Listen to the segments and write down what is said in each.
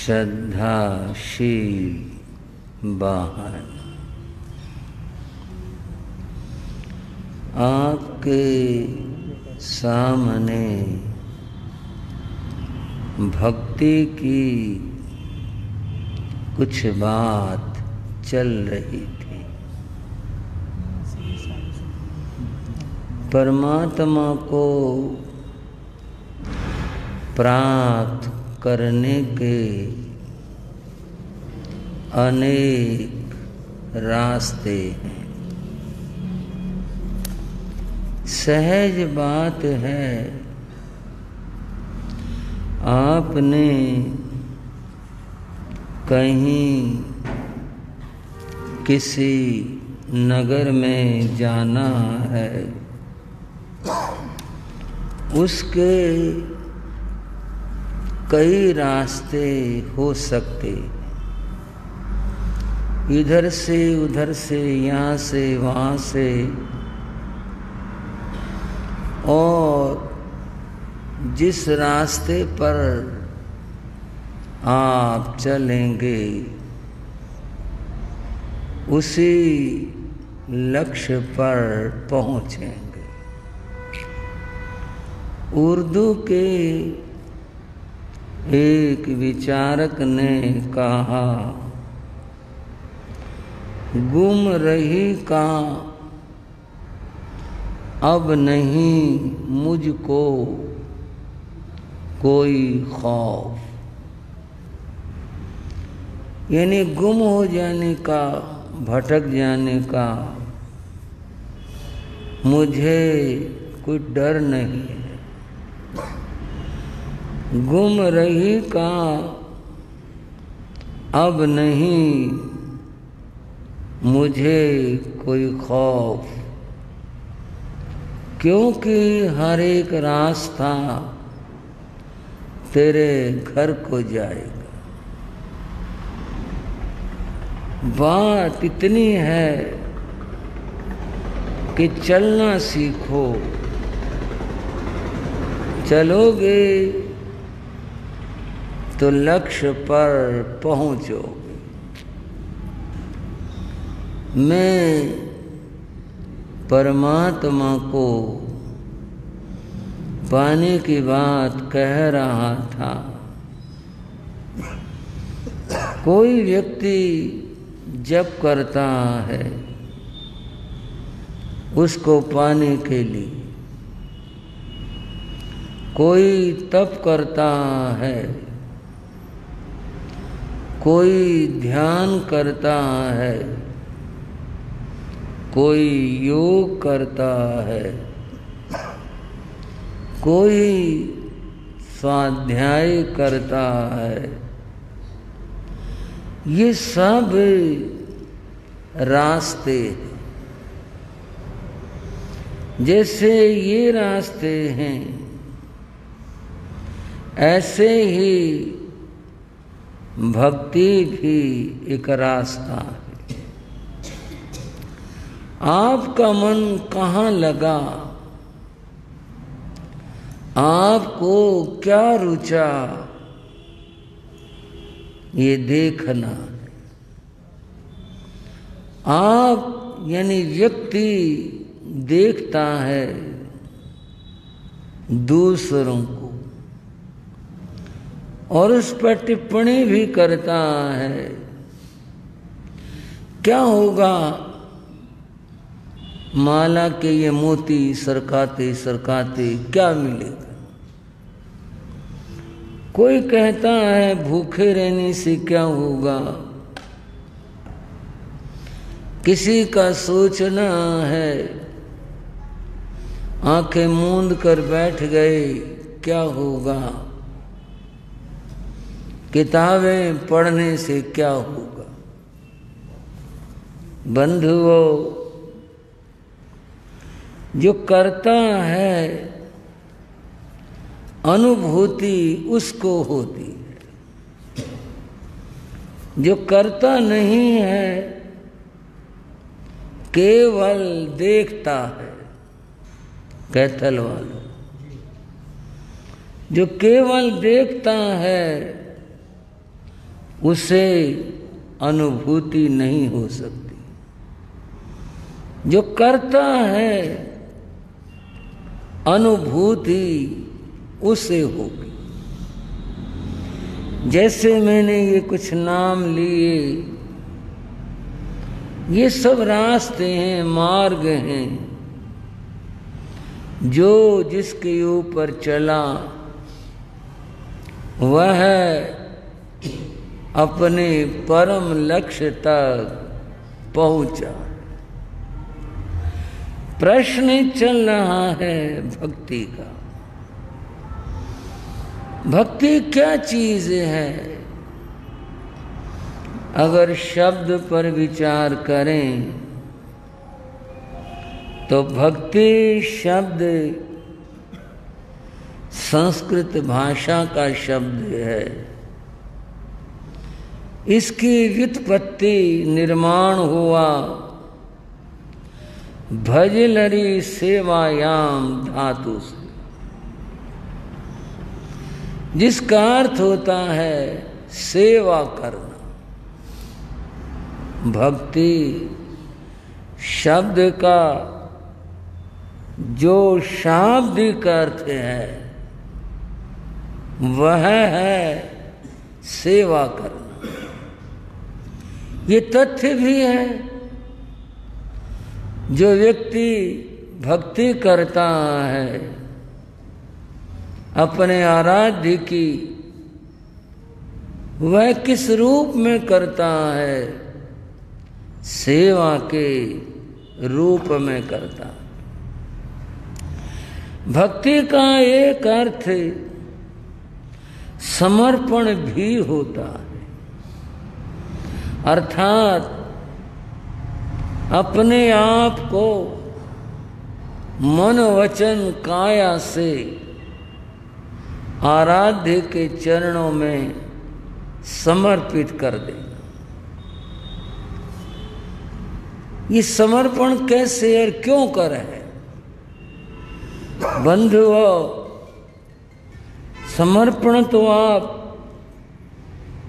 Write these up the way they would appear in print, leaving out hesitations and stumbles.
श्रद्धाशील वाहन आपके सामने भक्ति की कुछ बात चल रही थी। परमात्मा को प्राप्त करने के अनेक रास्ते हैं। सहज बात है, आपने कहीं किसी नगर में जाना है, उसके कई रास्ते हो सकते, इधर से उधर से, यहाँ से वहाँ से, और जिस रास्ते पर आप चलेंगे उसी लक्ष्य पर पहुँचेंगे। उर्दू के एक विचारक ने कहा, गुम रही का अब नहीं मुझको कोई खौफ। यानी गुम हो जाने का, भटक जाने का मुझे कोई डर नहीं है। गुम रही का अब नहीं मुझे कोई खौफ, क्योंकि हर एक रास्ता तेरे घर को जाएगा। बात इतनी है कि चलना सीखो, चलोगे तो लक्ष्य पर पहुंचोगे। मैं परमात्मा को पाने की बात कह रहा था। कोई व्यक्ति जप करता है उसको पाने के लिए, कोई तप करता है, कोई ध्यान करता है, कोई योग करता है, कोई स्वाध्याय करता है। ये सब रास्ते, जैसे ये रास्ते हैं ऐसे ही भक्ति भी एक रास्ता है। आपका मन कहाँ लगा, आपको क्या रुचा, ये देखना है। आप यानी व्यक्ति देखता है दूसरों को और उस पर टिप्पणी भी करता है। क्या होगा, माला के ये मोती सरकाते सरकाते क्या मिलेगा। कोई कहता है भूखे रहने से क्या होगा, किसी का सोचना है आंखें मूंद कर बैठ गए क्या होगा, किताबें पढ़ने से क्या होगा। बंधुओं, जो करता है अनुभूति उसको होती है, जो करता नहीं है केवल देखता है। कैथल वालों, जो केवल देखता है उसे अनुभूति नहीं हो सकती। जो करता है अनुभूति उसे होगी। जैसे मैंने ये कुछ नाम लिए, ये सब रास्ते हैं, मार्ग हैं। जो जिसके ऊपर चला वह अपने परम लक्ष्य तक पहुंचा। प्रश्न चल रहा है भक्ति का। भक्ति क्या चीज है? अगर शब्द पर विचार करें तो भक्ति शब्द संस्कृत भाषा का शब्द है। इसकी व्युत्पत्ति निर्माण हुआ भजलरी सेवायाम धातु से, जिसका अर्थ होता है सेवा करना। भक्ति शब्द का जो शाब्दिक अर्थ है वह है सेवा करना। ये तथ्य भी है, जो व्यक्ति भक्ति करता है अपने आराध्य की, वह किस रूप में करता है? सेवा के रूप में करता। भक्ति का एक अर्थ समर्पण भी होता है, अर्थात अपने आप को मन वचन काया से आराध्य के चरणों में समर्पित कर देना। ये समर्पण कैसे और क्यों कर है? बंधुओं, समर्पण तो आप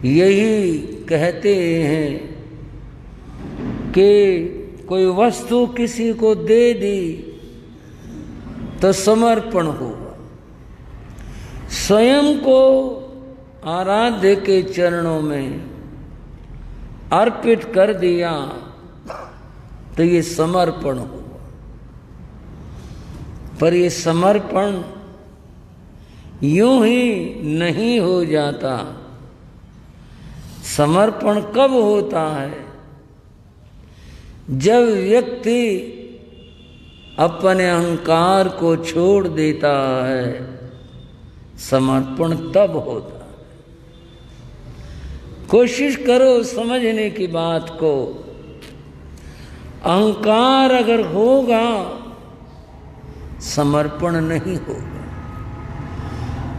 यही कहते हैं कि कोई वस्तु किसी को दे दी तो समर्पण हुआ। स्वयं को आराध्य के चरणों में अर्पित कर दिया तो ये समर्पण हुआ। पर ये समर्पण यूं ही नहीं हो जाता। समर्पण कब होता है? जब व्यक्ति अपने अहंकार को छोड़ देता है, समर्पण तब होता है। कोशिश करो समझने की बात को। अहंकार अगर होगा, समर्पण नहीं होगा।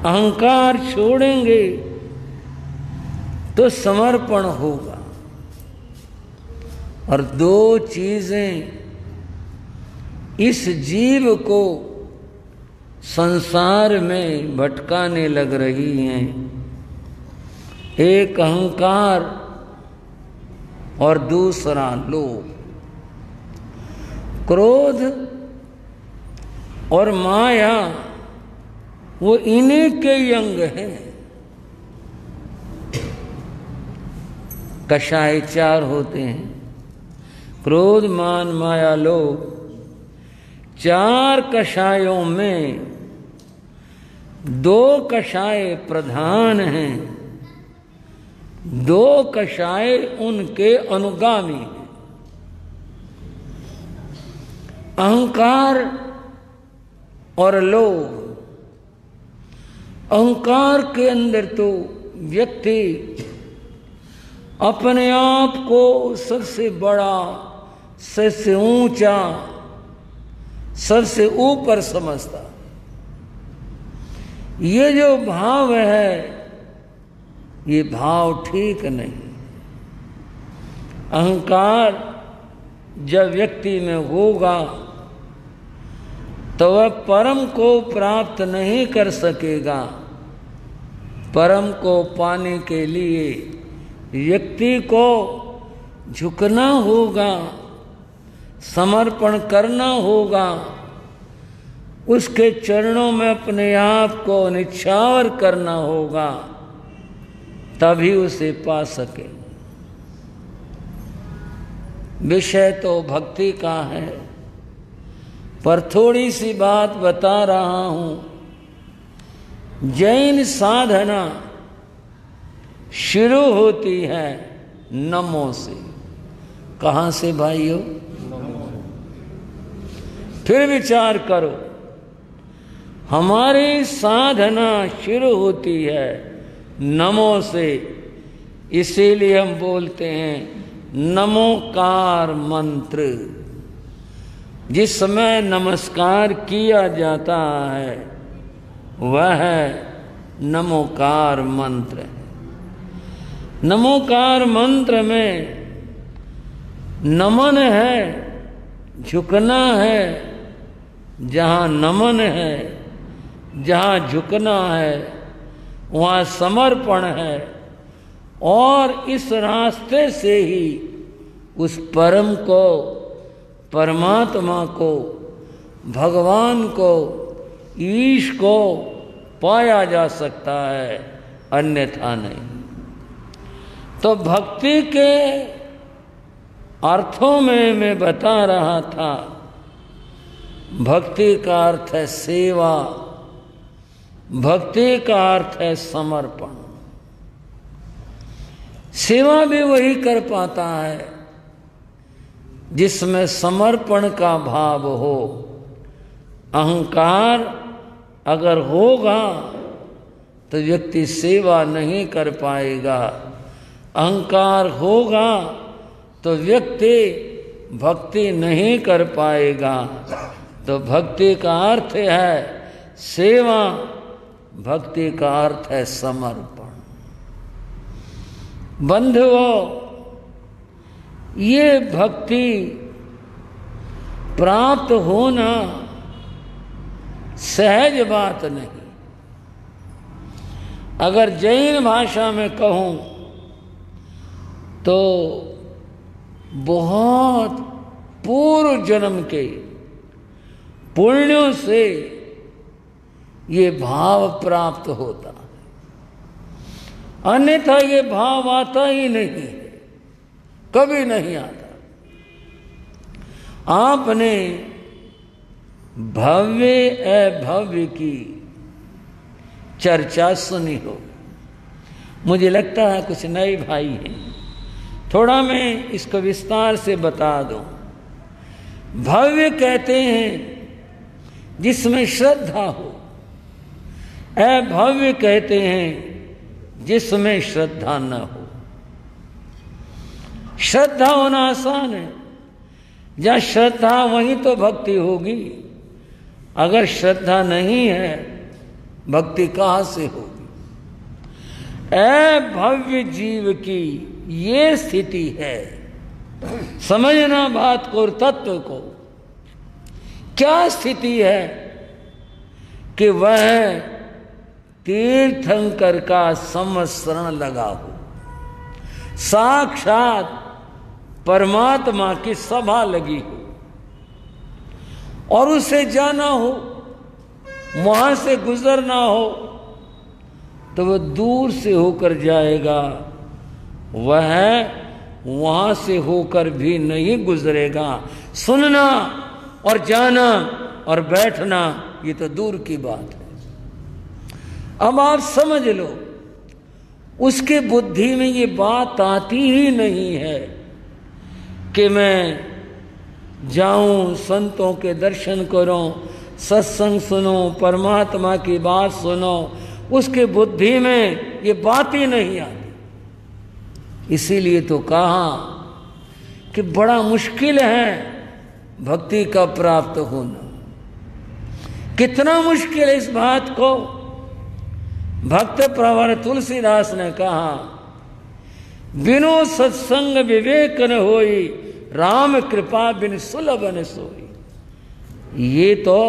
अहंकार छोड़ेंगे तो समर्पण होगा। और दो चीजें इस जीव को संसार में भटकाने लग रही हैं, एक अहंकार और दूसरा लोभ। क्रोध और माया वो इन्हीं के अंग हैं। कषाय चार होते हैं, क्रोध मान माया लोभ। चार कषायों में दो कषाय प्रधान हैं, दो कषाय उनके अनुगामी हैं। अहंकार और लोभ। अहंकार के अंदर तो व्यक्ति अपने आप को सबसे बड़ा, सबसे ऊंचा, सबसे ऊपर समझता। ये जो भाव है, ये भाव ठीक नहीं। अहंकार जब व्यक्ति में होगा तो वह परम को प्राप्त नहीं कर सकेगा। परम को पाने के लिए व्यक्ति को झुकना होगा, समर्पण करना होगा, उसके चरणों में अपने आप को निछावर करना होगा, तभी उसे पा सके। विषय तो भक्ति का है, पर थोड़ी सी बात बता रहा हूं। जैन साधना शुरू होती है नमो से। कहां से भाइयों? फिर विचार करो, हमारी साधना शुरू होती है नमो से। इसीलिए हम बोलते हैं नमोकार मंत्र। जिस समय नमस्कार किया जाता है वह नमोकार मंत्र है। नमोकार मंत्र में नमन है, झुकना है। जहाँ नमन है, जहाँ झुकना है, वहाँ समर्पण है। और इस रास्ते से ही उस परम को, परमात्मा को, भगवान को, ईश को पाया जा सकता है, अन्यथा नहीं। तो भक्ति के अर्थों में मैं बता रहा था, भक्ति का अर्थ है सेवा, भक्ति का अर्थ है समर्पण। सेवा भी वही कर पाता है जिसमें समर्पण का भाव हो। अहंकार अगर होगा तो व्यक्ति सेवा नहीं कर पाएगा। अहंकार होगा तो व्यक्ति भक्ति नहीं कर पाएगा। तो भक्ति का अर्थ है सेवा, भक्ति का अर्थ है समर्पण। बंधुओं, ये भक्ति प्राप्त होना सहज बात नहीं। अगर जैन भाषा में कहूं तो बहुत पूर्व जन्म के पुण्यों से ये भाव प्राप्त होता है, अन्यथा ये भाव आता ही नहीं है, कभी नहीं आता। आपने भव्य अभव्य की चर्चा सुनी हो। मुझे लगता है कुछ नए भाई हैं, थोड़ा मैं इसको विस्तार से बता दूं। भव्य कहते हैं जिसमें श्रद्धा हो, अभव्य कहते हैं जिसमें श्रद्धा न हो। श्रद्धा होना आसान है, जहाँ श्रद्धा वहीं तो भक्ति होगी। अगर श्रद्धा नहीं है, भक्ति कहाँ से होगी? अभव्य जीव की ये स्थिति है। समझना बात को और तत्व को। क्या स्थिति है कि वह तीर्थंकर का संस्मरण लगा हो, साक्षात परमात्मा की सभा लगी हो, और उसे जाना हो, वहां से गुजरना हो, तो वह दूर से होकर जाएगा, वह वहां से होकर भी नहीं गुजरेगा। सुनना और जाना और बैठना ये तो दूर की बात है। अब आप समझ लो, उसके बुद्धि में ये बात आती ही नहीं है कि मैं जाऊं, संतों के दर्शन करूं, सत्संग सुनो, परमात्मा की बात सुनो। उसके बुद्धि में ये बात ही नहीं आती। इसीलिए तो कहा कि बड़ा मुश्किल है भक्ति का प्राप्त होना। कितना मुश्किल है इस बात को भक्त प्रवर तुलसीदास ने कहा, बिनु सत्संग विवेक न होई, राम कृपा बिन सुलभ न सोई। ये तो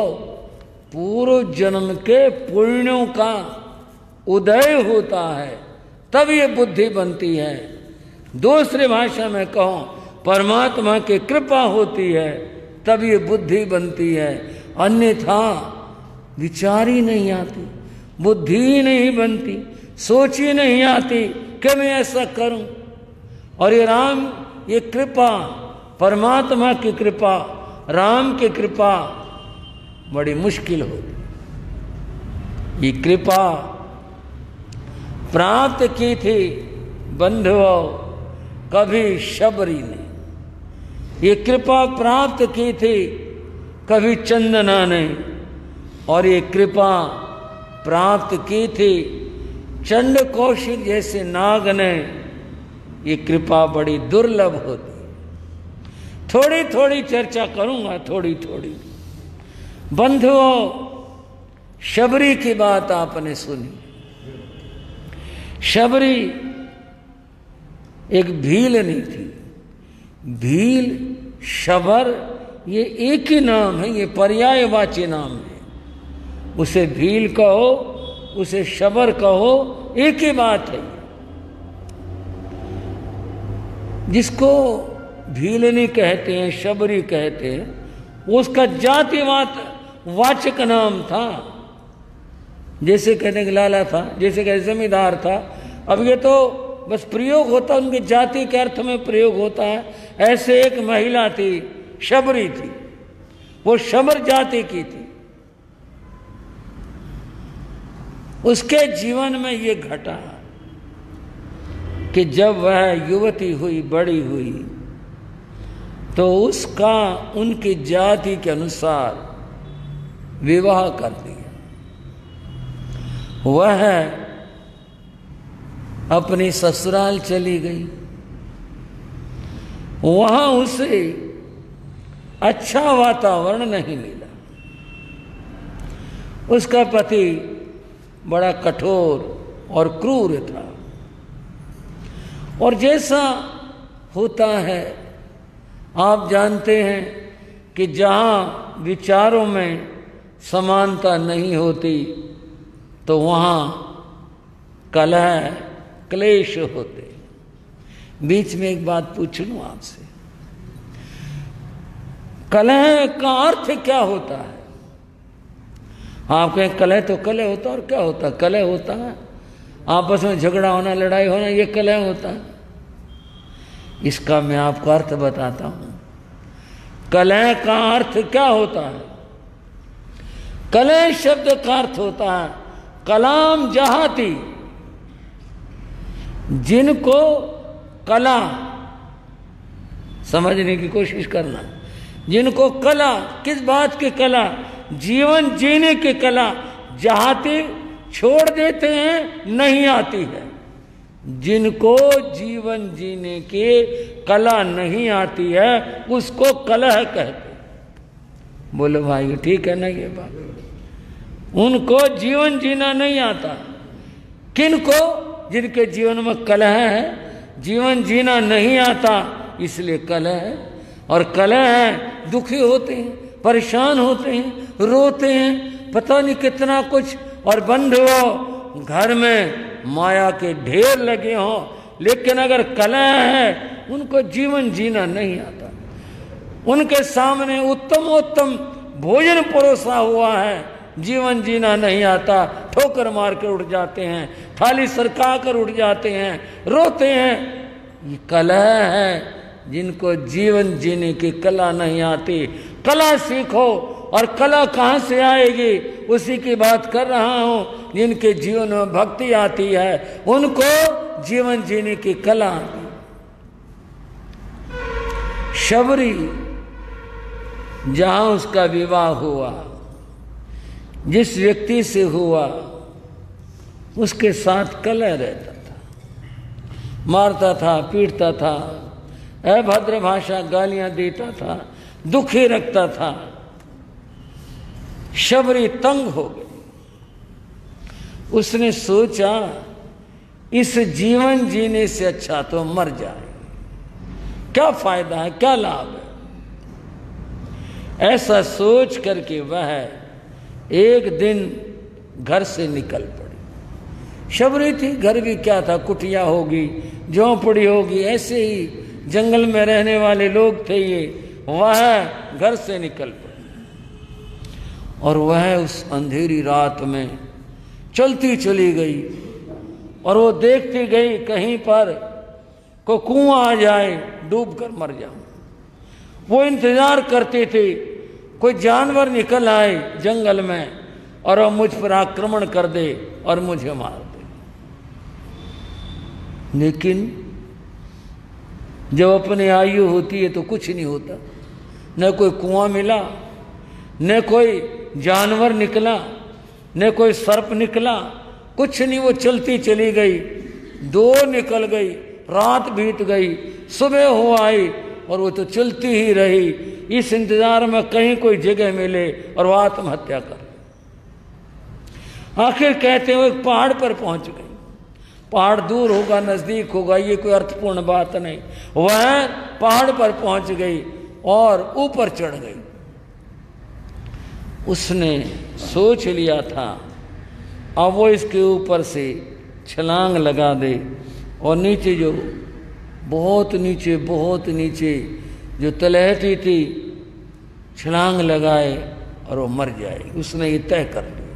पूर्व जन्म के पुण्यों का उदय होता है, तब ये बुद्धि बनती है। दूसरे भाषा में कहूं, परमात्मा की कृपा होती है तब ये बुद्धि बनती है, अन्यथा विचार ही नहीं आती, बुद्धि ही नहीं बनती, सोच ही नहीं आती कि मैं ऐसा करूं। और ये राम, ये कृपा, परमात्मा की कृपा, राम की कृपा बड़ी मुश्किल होती। ये कृपा प्राप्त की थी बंधुओं कभी शबरी ने, ये कृपा प्राप्त की थी कभी चंदना ने, और ये कृपा प्राप्त की थी चंड कौशिक जैसे नाग ने। ये कृपा बड़ी दुर्लभ होती। थोड़ी थोड़ी चर्चा करूंगा, थोड़ी थोड़ी। बंधुओं, शबरी की बात आपने सुनी। शबरी एक भीलनी थी। भील, शबर, ये एक ही नाम है, ये पर्यायवाची नाम है। उसे भील कहो, उसे शबर कहो, एक ही बात है। जिसको भीलनी कहते हैं, शबरी कहते हैं, उसका जातिवाचक नाम था। जैसे कहने के लाला था, जैसे कहते जमींदार था। अब ये तो बस प्रयोग होता, उनकी जाति के अर्थ में प्रयोग होता है। ऐसे एक महिला थी, शबरी थी, वो शबर जाति की थी। उसके जीवन में ये घटा कि जब वह युवती हुई, बड़ी हुई, तो उसका उनकी जाति के अनुसार विवाह कर दिया। वह अपनी ससुराल चली गई। वहां उसे अच्छा वातावरण नहीं मिला। उसका पति बड़ा कठोर और क्रूर था। और जैसा होता है, आप जानते हैं कि जहां विचारों में समानता नहीं होती तो वहां कलह, क्लेश होते। बीच में एक बात पूछ लूं आपसे, कलह का अर्थ क्या होता है? आप कहें कलह तो कलह होता, और क्या होता? कलह होता है आपस में झगड़ा होना, लड़ाई होना, ये कलह होता है। इसका मैं आपको अर्थ बताता हूं। कलह का अर्थ क्या होता है? कलह शब्द का अर्थ होता है कलाम जहाती, जिनको कला, समझने की कोशिश करना, जिनको कला, किस बात की कला? जीवन जीने की कला जहाती छोड़ देते हैं, नहीं आती है। जिनको जीवन जीने की कला नहीं आती है उसको कलह कहते। बोलो भाई, ठीक है ना ये बात? उनको जीवन जीना नहीं आता। किनको? जिनके जीवन में कलह है, जीवन जीना नहीं आता, इसलिए कलह है। और कलह है, दुखी होते हैं, परेशान होते हैं, रोते हैं, पता नहीं कितना कुछ। और बंधुओं, घर में माया के ढेर लगे हों, लेकिन अगर कलह है, उनको जीवन जीना नहीं आता। उनके सामने उत्तमोत्तम भोजन परोसा हुआ है, जीवन जीना नहीं आता, ठोकर मार कर उठ जाते हैं, थाली सरका कर उठ जाते हैं, रोते हैं। ये कलह है, जिनको जीवन जीने की कला नहीं आती। कला सीखो। और कला कहाँ से आएगी? उसी की बात कर रहा हूं। जिनके जीवन में भक्ति आती है, उनको जीवन जीने की कला आती। शबरी, जहां उसका विवाह हुआ, जिस व्यक्ति से हुआ, उसके साथ कलह रहता था, मारता था, पीटता था, अभद्र भाषा गालियां देता था, दुखी रखता था। शबरी तंग हो गई। उसने सोचा इस जीवन जीने से अच्छा तो मर जाए, क्या फायदा है, क्या लाभ है। ऐसा सोच करके वह एक दिन घर से निकल पड़ी। शबरी थी, घर भी क्या था, कुटिया होगी, झोंपड़ी होगी, ऐसे ही जंगल में रहने वाले लोग थे ये। वह घर से निकल पड़े और वह उस अंधेरी रात में चलती चली गई और वो देखती गई कहीं पर कोई कुआं आ जाए, डूब कर मर जाऊं। वो इंतजार करती थी कोई जानवर निकल आए जंगल में और वो मुझ पर आक्रमण कर दे और मुझे मार दे। लेकिन जब अपनी आयु होती है तो कुछ नहीं होता, न कोई कुआं मिला, न कोई जानवर निकला, न कोई सर्प निकला, कुछ नहीं। वो चलती चली गई, दो निकल गई, रात बीत गई, सुबह हो आई और वो तो चलती ही रही इस इंतजार में कहीं कोई जगह मिले और वो आत्महत्या कर। आखिर कहते हुए एक पहाड़ पर पहुंच गई। पहाड़ दूर होगा नजदीक होगा ये कोई अर्थपूर्ण बात नहीं। वह पहाड़ पर पहुंच गई और ऊपर चढ़ गई। उसने सोच लिया था अब वो इसके ऊपर से छलांग लगा दे और नीचे जो बहुत नीचे जो तलहटी थी छलांग लगाए और वो मर जाए। उसने ये तय कर लिया।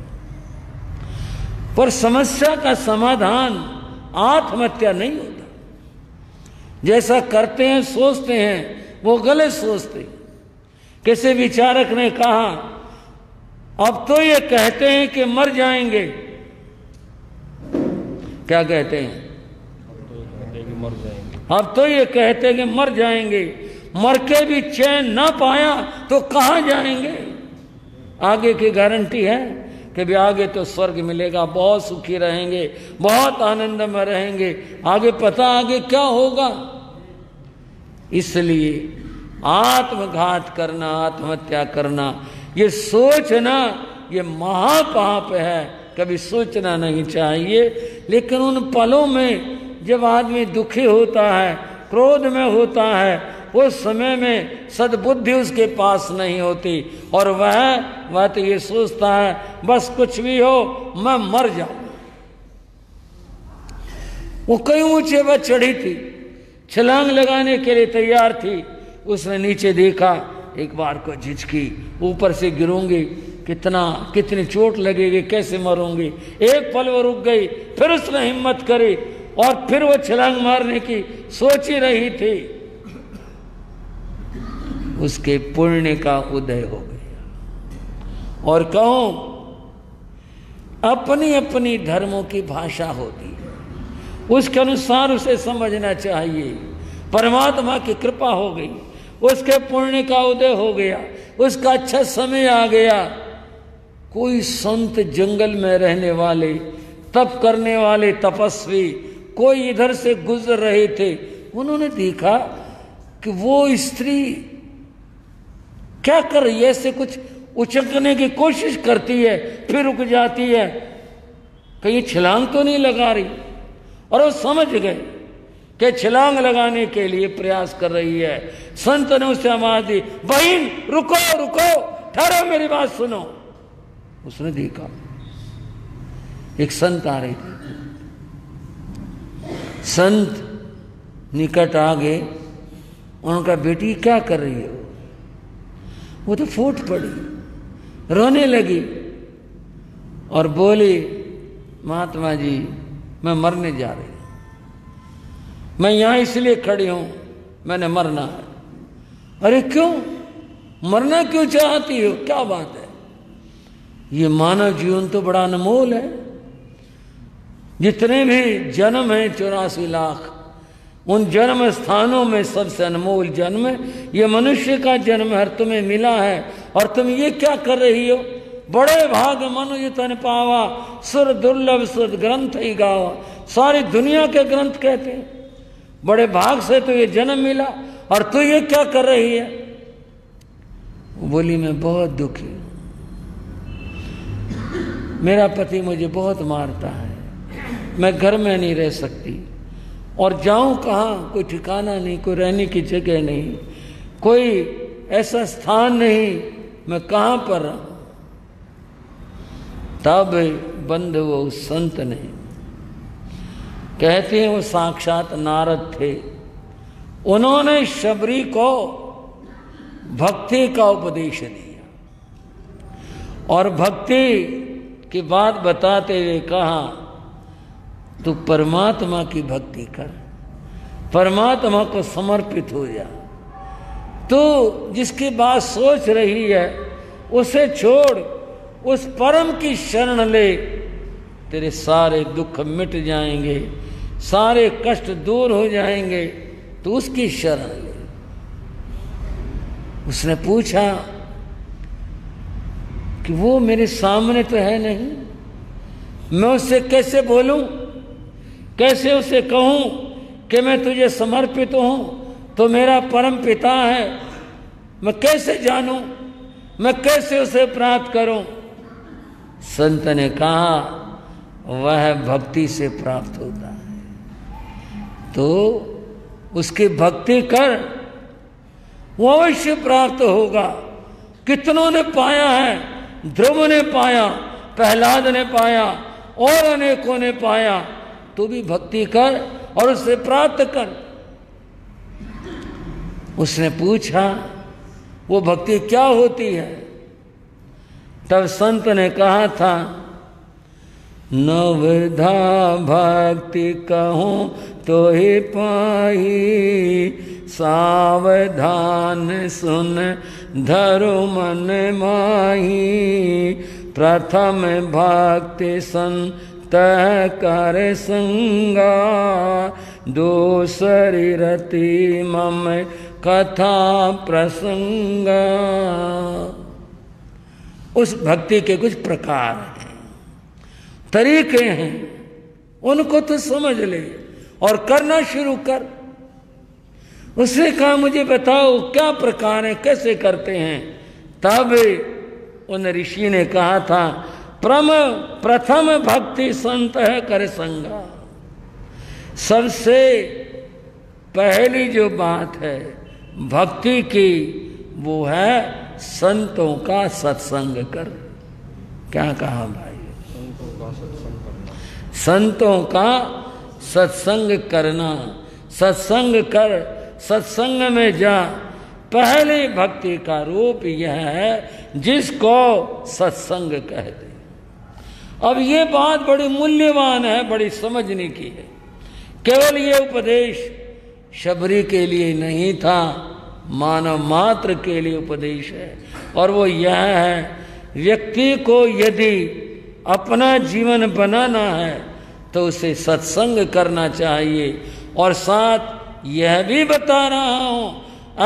पर समस्या का समाधान आत्महत्या नहीं होता। जैसा करते हैं सोचते हैं वो गलत सोचते हैं। किसी विचारक ने कहा अब तो ये कहते हैं कि मर जाएंगे। क्या कहते हैं? अब तो ये कहते हैं कि मर जाएंगे। मर के भी चैन ना पाया तो कहां जाएंगे? आगे की गारंटी है कि भी आगे तो स्वर्ग मिलेगा, बहुत सुखी रहेंगे, बहुत आनंद में रहेंगे। आगे पता आगे क्या होगा। इसलिए आत्मघात करना, आत्महत्या करना, ये सोचना ये महापाप है, कभी सोचना नहीं चाहिए। लेकिन उन पलों में जब आदमी दुखी होता है, क्रोध में होता है, उस समय में सद्बुद्धि उसके पास नहीं होती और वह तो ये सोचता है बस कुछ भी हो मैं मर जाऊं। वो कई ऊंचे पर चढ़ी थी, छलांग लगाने के लिए तैयार थी। उसने नीचे देखा, एक बार को झिझकी, ऊपर से गिरूंगी, कितनी चोट लगेगी, कैसे मरूंगी। एक पल वो रुक गई, फिर उसने हिम्मत करी और फिर वो छलांग मारने की सोच ही रही थी। उसके पुण्य का उदय हो गया। और कहूं अपनी अपनी धर्मों की भाषा होती है, उसके अनुसार उसे समझना चाहिए। परमात्मा की कृपा हो गई, उसके पुण्य का उदय हो गया, उसका अच्छा समय आ गया। कोई संत जंगल में रहने वाले, तप करने वाले तपस्वी कोई इधर से गुजर रहे थे। उन्होंने देखा कि वो स्त्री क्या कर रही है, ऐसे कुछ उचकने की कोशिश करती है, फिर रुक जाती है, कहीं छलांग तो नहीं लगा रही। और वो समझ गए कि छलांग लगाने के लिए प्रयास कर रही है। संत ने उसे आवाज दी, बहन रुको रुको, ठहरो मेरी बात सुनो। उसने देखा एक संत आ रहे थे। संत निकट आ गए, उन्होंने कहा बेटी क्या कर रही हो? वो तो फूट पड़ी, रोने लगी और बोली महात्मा जी मैं मरने जा रही हूं, मैं यहां इसलिए खड़ी हूं, मैंने मरना है। अरे क्यों मरना क्यों चाहती हो, क्या बात है? ये मानव जीवन तो बड़ा अनमोल है। जितने भी जन्म हैं 84 लाख, उन जन्म स्थानों में सबसे अनमोल जन्म ये मनुष्य का जन्म है, तुम्हें मिला है। और तुम ये क्या कर रही हो? बड़े भाग मनुज तन पावा, सुर दुर्लभ सुर ग्रंथ ही गावा। सारी दुनिया के ग्रंथ कहते हैं बड़े भाग से तो ये जन्म मिला, और तू ये क्या कर रही है? बोली मैं बहुत दुखी हूं, मेरा पति मुझे बहुत मारता है, मैं घर में नहीं रह सकती, और जाऊं कहाँ, कोई ठिकाना नहीं, कोई रहने की जगह नहीं, कोई ऐसा स्थान नहीं, मैं कहाँ पर रहूं। तब बंधु वो संत ने कहते हैं वो साक्षात नारद थे। उन्होंने शबरी को भक्ति का उपदेश दिया और भक्ति की बात बताते हुए कहा तू परमात्मा की भक्ति कर, परमात्मा को समर्पित हो जा। तो जिसकी बात सोच रही है उसे छोड़, उस परम की शरण ले, तेरे सारे दुख मिट जाएंगे, सारे कष्ट दूर हो जाएंगे। तो उसकी शरण ले। उसने पूछा कि वो मेरे सामने तो है नहीं, मैं उससे कैसे बोलूं, कैसे उसे कहूं कि मैं तुझे समर्पित हूं, तो मेरा परम पिता है। मैं कैसे जानूं, मैं कैसे उसे प्राप्त करूं? संत ने कहा वह भक्ति से प्राप्त होता है, तो उसकी भक्ति कर, वो अवश्य प्राप्त होगा। कितनों ने पाया है, ध्रुव ने पाया, प्रहलाद ने पाया और अनेकों ने पाया। तू भी भक्ति कर और उसे प्राप्त कर। उसने पूछा वो भक्ति क्या होती है? तब संत ने कहा था नवधा भक्ति कहूं तो ही पाही, सावधान सुन धरु मन माही। प्रथम भक्ति संत कर संगा, दूसरी रति मम कथा प्रसंगा। उस भक्ति के कुछ प्रकार हैं, तरीके हैं, उनको तो समझ ले और करना शुरू कर। उसने कहा मुझे बताओ क्या प्रकार है, कैसे करते हैं? तब उन ऋषि ने कहा था प्रथम भक्ति संत है कर संगा। सबसे पहली जो बात है भक्ति की वो है संतों का सत्संग कर। क्या कहा भाई? संतों का सत्संग करना। सत्संग कर, सत्संग में जा। पहली भक्ति का रूप यह है जिसको सत्संग कहते। अब ये बात बड़ी मूल्यवान है, बड़ी समझने की है। केवल ये उपदेश शबरी के लिए नहीं था, मानव मात्र के लिए उपदेश है। और वो यह है व्यक्ति को यदि अपना जीवन बनाना है तो उसे सत्संग करना चाहिए। और साथ यह भी बता रहा हूं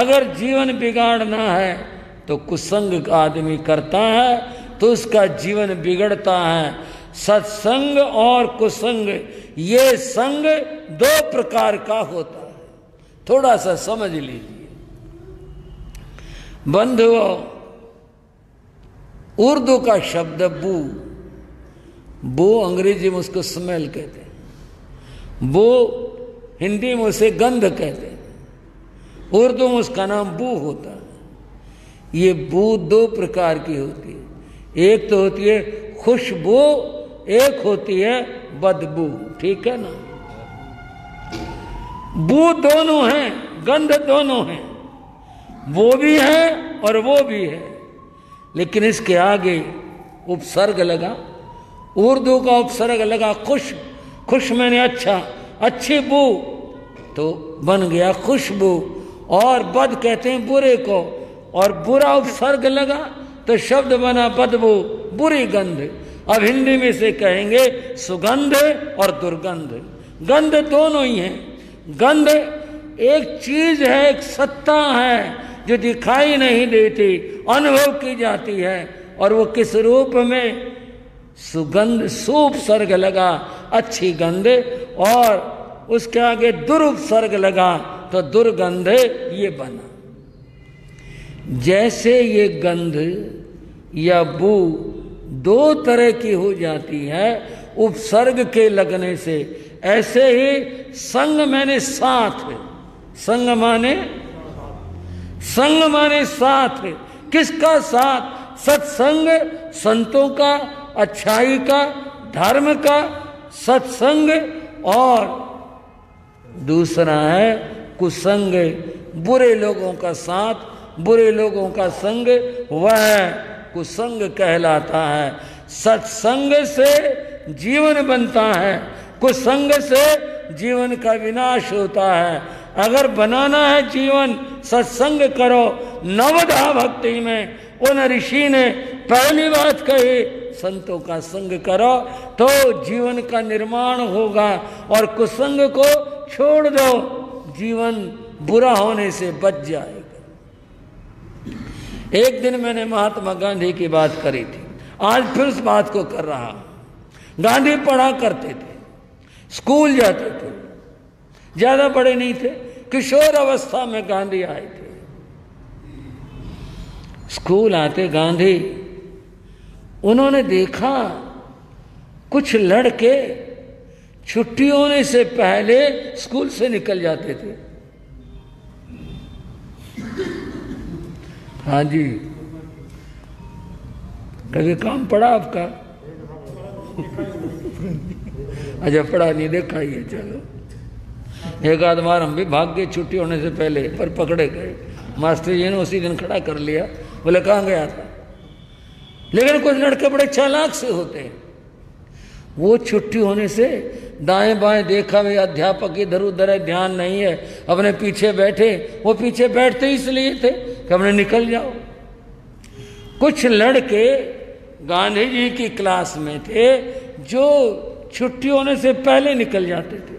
अगर जीवन बिगाड़ना है तो कुसंग आदमी करता है तो उसका जीवन बिगड़ता है। सत्संग और कुसंग ये संग दो प्रकार का होता है, थोड़ा सा समझ लीजिए बंधुओं। उर्दू का शब्द बू अंग्रेजी में उसको स्मेल कहते हैं, बू हिंदी में उसे गंध कहते हैं, उर्दू में उसका नाम बू होता है। ये बू दो प्रकार की होती है, एक तो होती है खुशबू, एक होती है बदबू। ठीक है ना? बू दोनों हैं, गंध दोनों हैं, वो भी है और वो भी है। लेकिन इसके आगे उपसर्ग लगा, उर्दू का उपसर्ग लगा खुश। खुश मैंने अच्छा, अच्छी बू तो बन गया खुशबू। और बद कहते हैं बुरे को, और बुरा उपसर्ग लगा तो शब्द बना बदबू, बुरी गंध। अब हिंदी में से कहेंगे सुगंध और दुर्गंध। गंध दोनों ही हैं। गंध एक चीज है, एक सत्ता है जो दिखाई नहीं देती, अनुभव की जाती है। और वो किस रूप में? सुगंध, सुपसर्ग लगा अच्छी गंध, और उसके आगे दुरुपसर्ग लगा तो दुर्गंध, ये बना। जैसे ये गंध या बू दो तरह की हो जाती है उपसर्ग के लगने से, ऐसे ही संग मैंने साथ। संग माने साथ। किसका साथ? सत्संग, संतों का, अच्छाई का, धर्म का सत्संग। और दूसरा है कुसंग, बुरे लोगों का साथ, बुरे लोगों का संग, वह कुसंग कहलाता है। सत्संग से जीवन बनता है, कुसंग से जीवन का विनाश होता है। अगर बनाना है जीवन, सत्संग करो। नवधा भक्ति में उन ऋषि ने पहली बात कही, संतों का संग करो तो जीवन का निर्माण होगा, और कुसंग को छोड़ दो, जीवन बुरा होने से बच जाएगा। एक दिन मैंने महात्मा गांधी की बात करी थी, आज फिर उस बात को कर रहा हूं। गांधी पढ़ा करते थे, स्कूल जाते थे, ज्यादा बड़े नहीं थे, किशोर अवस्था में गांधी आए थे। स्कूल आते गांधी, उन्होंने देखा कुछ लड़के छुट्टी होने से पहले स्कूल से निकल जाते थे। हाँ जी, कभी काम पड़ा आपका? अच्छा, पड़ा नहीं, देखा ही है। चलो, एक आध बार हम भी भाग गए छुट्टी होने से पहले, पर पकड़े गए। मास्टर जी ने उसी दिन खड़ा कर लिया, बोले कहाँ गया था। लेकिन कुछ लड़के बड़े चालाक से होते हैं, वो छुट्टी होने से दाएं बाएं देखा, वे अध्यापक इधर उधर है, ध्यान नहीं है, अपने पीछे बैठे। वो पीछे बैठते इसलिए थे कि हमने निकल जाओ। कुछ लड़के गांधी जी की क्लास में थे जो छुट्टी होने से पहले निकल जाते थे।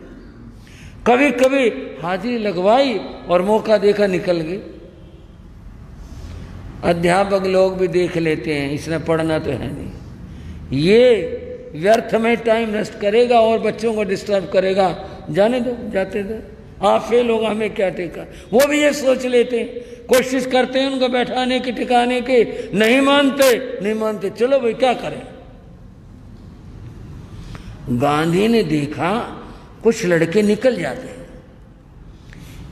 कभी कभी हाजिरी लगवाई और मौका देखा निकल गए। अध्यापक लोग भी देख लेते हैं, इसने पढ़ना तो है नहीं, ये व्यर्थ में टाइम नष्ट करेगा और बच्चों को डिस्टर्ब करेगा, जाने दो, जाते दो, आप फेल होगा, हमें क्या टेका। वो भी ये सोच लेते हैं, कोशिश करते हैं उनको बैठाने की, टिकाने की, नहीं मानते, चलो भाई क्या करें। गांधी ने देखा कुछ लड़के निकल जाते हैं।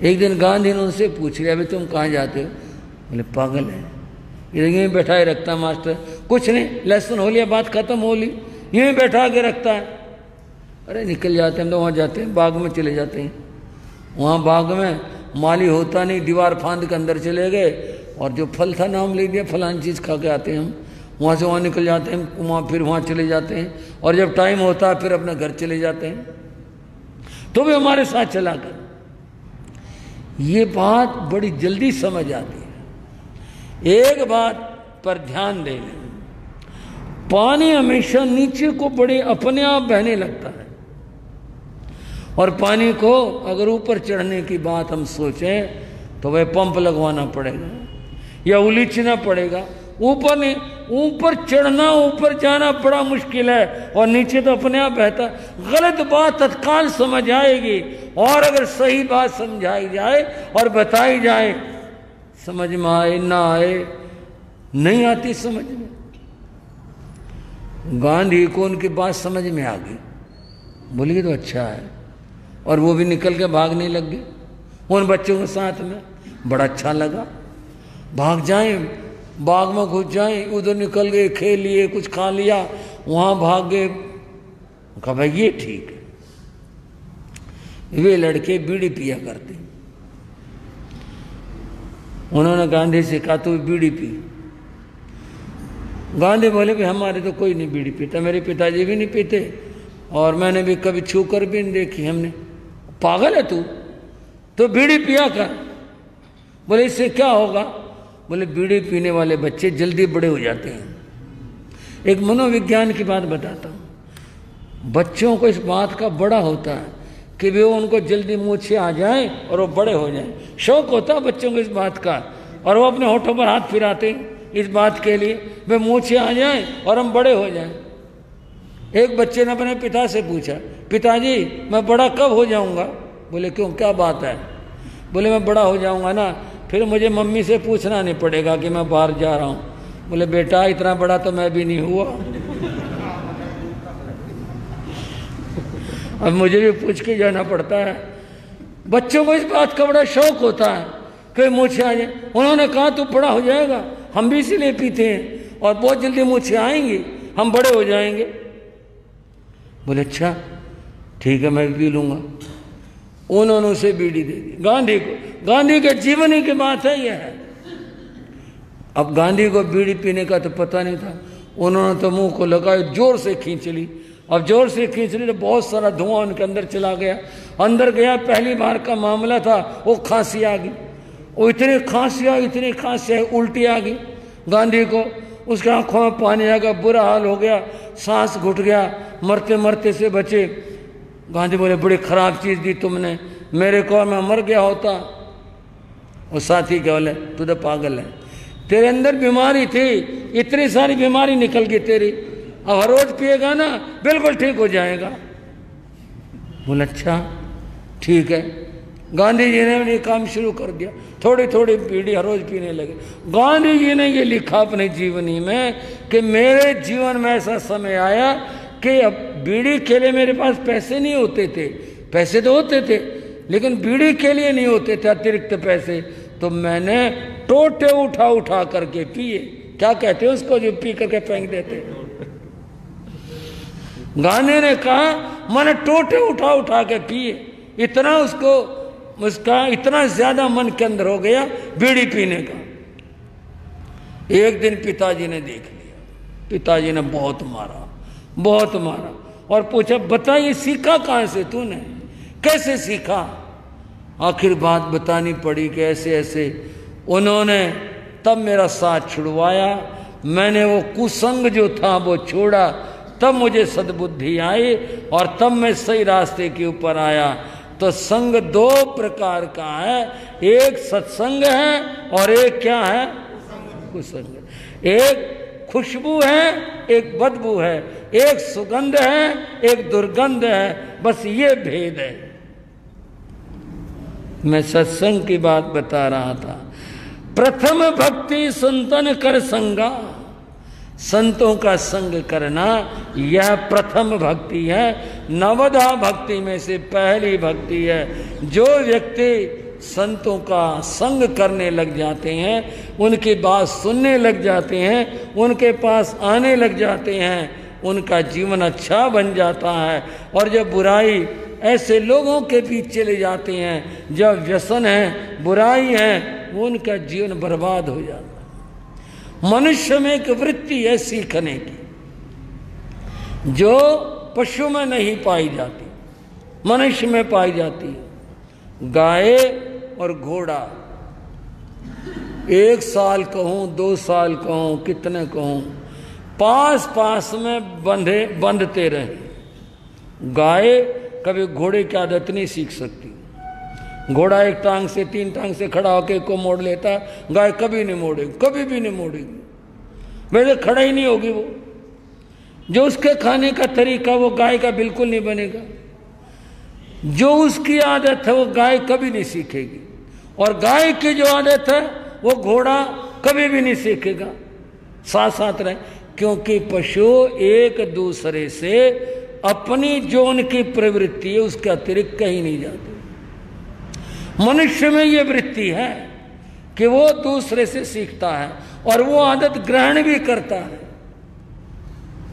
एक दिन गांधी ने उनसे पूछ लिया, भाई तुम कहाँ जाते हो? बोले पागल है, यहीं बैठा ही रखता मास्टर, कुछ नहीं, लेसन हो लिया, बात खत्म हो ली, यहीं बैठा के रखता है। अरे निकल जाते हैं, हम तो वहाँ जाते हैं, बाग में चले जाते हैं। वहाँ बाग में माली होता नहीं, दीवार फांद के अंदर चले गए और जो फल था नाम ले दिया, फलानी चीज़ खा के आते हैं हम। वहाँ से वहाँ निकल जाते हैं, वहाँ फिर वहाँ चले जाते हैं, और जब टाइम होता है फिर अपने घर चले जाते हैं। तो भी हमारे साथ चला कर, ये बात बड़ी जल्दी समझ आती है। एक बात पर ध्यान दे लें, पानी हमेशा नीचे को बड़े अपने आप बहने लगता है, और पानी को अगर ऊपर चढ़ने की बात हम सोचें तो वह पंप लगवाना पड़ेगा या उलीचना पड़ेगा। ऊपर नहीं, ऊपर चढ़ना, ऊपर जाना बड़ा मुश्किल है, और नीचे तो अपने आप बहता। गलत बात तत्काल समझ आएगी, और अगर सही बात समझाई जाए और बताई जाए, समझ में आए ना आए, नहीं आती समझ में। गांधी को उनकी बात समझ में आ गई, बोली तो अच्छा है, और वो भी निकल के भागने लग गए उन बच्चों के साथ में। बड़ा अच्छा लगा, भाग जाएं, बाग में घुस जाएं, उधर निकल गए, खेल लिए, कुछ खा लिया, वहां भाग गए। कहा भाई ये ठीक है। वे लड़के बीड़ी पिया करते, उन्होंने गांधी से कहा तू बीड़ी पी। गांधी बोले भाई हमारे तो कोई नहीं बीड़ी पीता, मेरे पिताजी भी नहीं पीते, और मैंने भी कभी छू कर भी नहीं देखी हमने। पागल है तू, तो बीड़ी पिया कर। बोले इससे क्या होगा? बोले बीड़ी पीने वाले बच्चे जल्दी बड़े हो जाते हैं। एक मनोविज्ञान की बात बताता हूँ, बच्चों को इस बात का बड़ा होता है कि वे उनको जल्दी मूछें आ जाएं और वो बड़े हो जाएं। शौक होता है बच्चों को इस बात का, और वो अपने होठों पर हाथ फिराते हैं इस बात के लिए वे मूछें आ जाएं और हम बड़े हो जाएं। एक बच्चे ने अपने पिता से पूछा, पिताजी मैं बड़ा कब हो जाऊंगा? बोले क्यों, क्या बात है? बोले मैं बड़ा हो जाऊंगा ना, फिर मुझे मम्मी से पूछना नहीं पड़ेगा कि मैं बाहर जा रहा हूँ। बोले बेटा इतना बड़ा तो मैं भी नहीं हुआ, अब मुझे भी पूछ के जाना पड़ता है। बच्चों को इस बात का बड़ा शौक होता है कि मूछें आ जाए। उन्होंने कहा तू बड़ा हो जाएगा, हम भी इसीलिए पीते हैं, और बहुत जल्दी मूछें आएंगी, हम बड़े हो जाएंगे। बोले अच्छा ठीक है मैं भी पी लूँगा। उन्होंने उसे बीड़ी दे दी गांधी को। गांधी के जीवनी की बात है यह है। अब गांधी को बीड़ी पीने का तो पता नहीं था, उन्होंने तो मुंह को लगाए जोर से खींच ली। अब जोर से खींच ली तो बहुत सारा धुआं उनके अंदर चला गया। अंदर गया, पहली बार का मामला था, वो खांसी आ गई, वो इतनी खांसी आई, उल्टी आ गई गांधी को। उसके आंखों में पानी आ गया, बुरा हाल हो गया, सांस घुट गया, मरते मरते से बचे। गांधी बोले बड़ी खराब चीज दी तुमने, मेरे को मैं मर गया होता। और साथी क्या बोले तू तो पागल है, तेरे अंदर बीमारी थी, इतनी सारी बीमारी निकल गई तेरी, अब हर रोज पिएगा ना बिल्कुल ठीक हो जाएगा। बोले अच्छा ठीक है। गांधी जी ने ये काम शुरू कर दिया, थोड़ी थोड़ी बीड़ी हर रोज पीने लगे। गांधी जी ने ये लिखा अपनी जीवनी में कि मेरे जीवन में ऐसा समय आया कि अब बीड़ी के लिए मेरे पास पैसे नहीं होते थे, पैसे तो होते थे लेकिन बीड़ी के लिए नहीं होते थे अतिरिक्त पैसे, तो मैंने टोटे उठा उठा करके पिए। क्या कहते हैं उसको जो पी करके फेंक देते। गांधी ने कहा मैंने टोटे उठा उठा के पिए, इतना उसका इतना ज्यादा मन के अंदर हो गया बीड़ी पीने का। एक दिन पिताजी ने देख लिया, पिताजी ने बहुत मारा और पूछा बता ये सीखा कहां से तूने, कैसे सीखा। आखिर बात बतानी पड़ी कि ऐसे ऐसे। उन्होंने तब मेरा साथ छुड़वाया, मैंने वो कुसंग जो था वो छोड़ा, तब मुझे सद्बुद्धि आई और तब मैं सही रास्ते के ऊपर आया। तो संग दो प्रकार का है, एक सत्संग है और एक क्या है कुसंग। एक खुशबू है, एक बदबू है, एक सुगंध है, एक दुर्गंध है, बस ये भेद है। मैं सत्संग की बात बता रहा था। प्रथम भक्ति संतन कर संगा, संतों का संग करना यह प्रथम भक्ति है, नवधा भक्ति में से पहली भक्ति है। जो व्यक्ति संतों का संग करने लग जाते हैं, उनकी बात सुनने लग जाते हैं, उनके पास आने लग जाते हैं, उनका जीवन अच्छा बन जाता है। और जब बुराई ऐसे लोगों के बीच चले जाते हैं, जब व्यसन है, बुराई है, वो उनका जीवन बर्बाद हो जाता है। मनुष्य में एक वृत्ति है सीखने की, जो पशु में नहीं पाई जाती, मनुष्य में पाई जाती है। गाय और घोड़ा 1 साल कहूं 2 साल कहूं कितने कहूं, पास पास में बंधते रहे। गाय कभी घोड़े की आदत नहीं सीख सकती। घोड़ा एक टांग से 3 टांग से खड़ा होकर को मोड़ लेता, गाय कभी नहीं मोड़ेगी, कभी भी नहीं मोड़ेगी, वैसे खड़ा ही नहीं होगी वो। जो उसके खाने का तरीका वो गाय का बिल्कुल नहीं बनेगा। जो उसकी आदत है वो गाय कभी नहीं सीखेगी, और गाय की जो आदत है वो घोड़ा कभी भी नहीं सीखेगा। साथ साथ रहे, क्योंकि पशु एक दूसरे से अपनी जो उनकी प्रवृत्ति है उसके अतिरिक्त कहीं नहीं जाते। मनुष्य में ये वृत्ति है कि वो दूसरे से सीखता है और वो आदत ग्रहण भी करता है।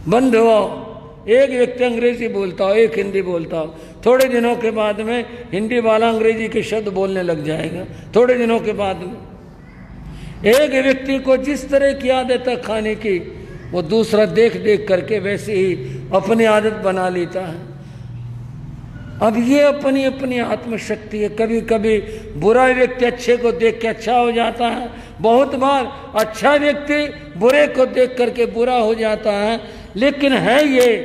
बंद हो, एक व्यक्ति अंग्रेजी बोलता हो, एक हिंदी बोलता हो, थोड़े दिनों के बाद में हिंदी वाला अंग्रेजी के शब्द बोलने लग जाएगा। थोड़े दिनों के बाद में एक व्यक्ति को जिस तरह की आदत है खाने की, वो दूसरा देख देख करके वैसे ही अपनी आदत बना लेता है। अब ये अपनी अपनी आत्मशक्ति है। कभी कभी बुरा व्यक्ति अच्छे को देख के अच्छा हो जाता है, बहुत बार अच्छा व्यक्ति बुरे को देख करके बुरा हो जाता है। लेकिन है ये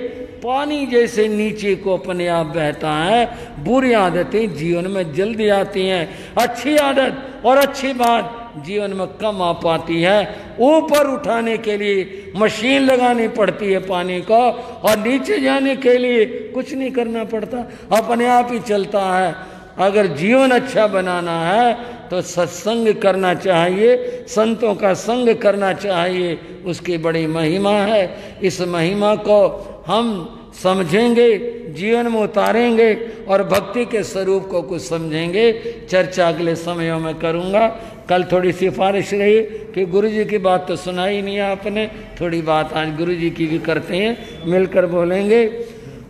पानी जैसे नीचे को अपने आप बहता है। बुरी आदतें जीवन में जल्दी आती हैं, अच्छी आदत और अच्छी बात जीवन में कम आ पाती है। ऊपर उठाने के लिए मशीन लगानी पड़ती है पानी को, और नीचे जाने के लिए कुछ नहीं करना पड़ता, अपने आप ही चलता है। अगर जीवन अच्छा बनाना है तो सत्संग करना चाहिए, संतों का संग करना चाहिए, उसकी बड़ी महिमा है। इस महिमा को हम समझेंगे, जीवन में उतारेंगे और भक्ति के स्वरूप को कुछ समझेंगे। चर्चा अगले समयों में करूँगा। कल थोड़ी सिफारिश रही कि गुरुजी की बात तो सुनाई नहीं आपने, थोड़ी बात आज गुरुजी की भी करते हैं, मिलकर बोलेंगे।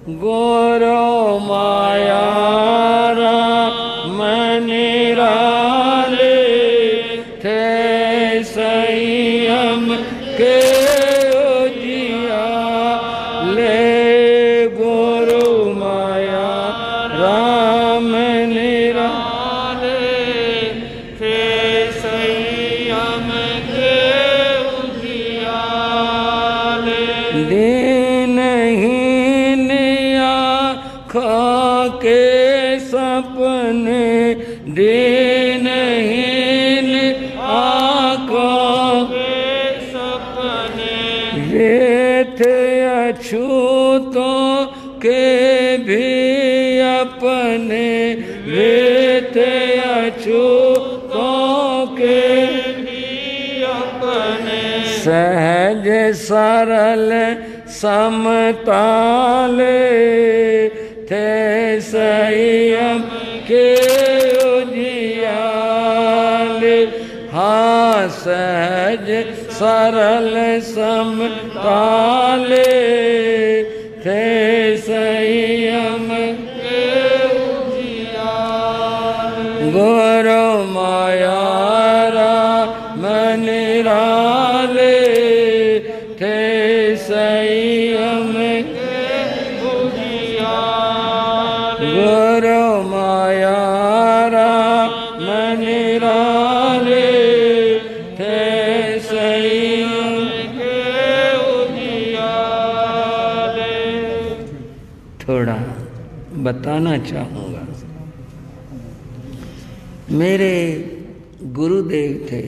गुरु माया राम निराले थे संयम के उजियाले। गुरु माया राम निराले थे संयम के उजियाले। दीनहीन आँखों के सपने, दीनहीन आँखों के सपने, रेत अछूतों के भी अपने, रेत अछूतों के भी अपने। सहज सरल समताले थे संयम के उजियाले। हाँ सहज सरल समताले थे संयम के उजियाले। गुरु माया राम निराले थे संयम के उजियाले। गुरु माया राम निराले थे संयम के उजियाले। थोड़ा बताना चाहूँगा, मेरे गुरुदेव थे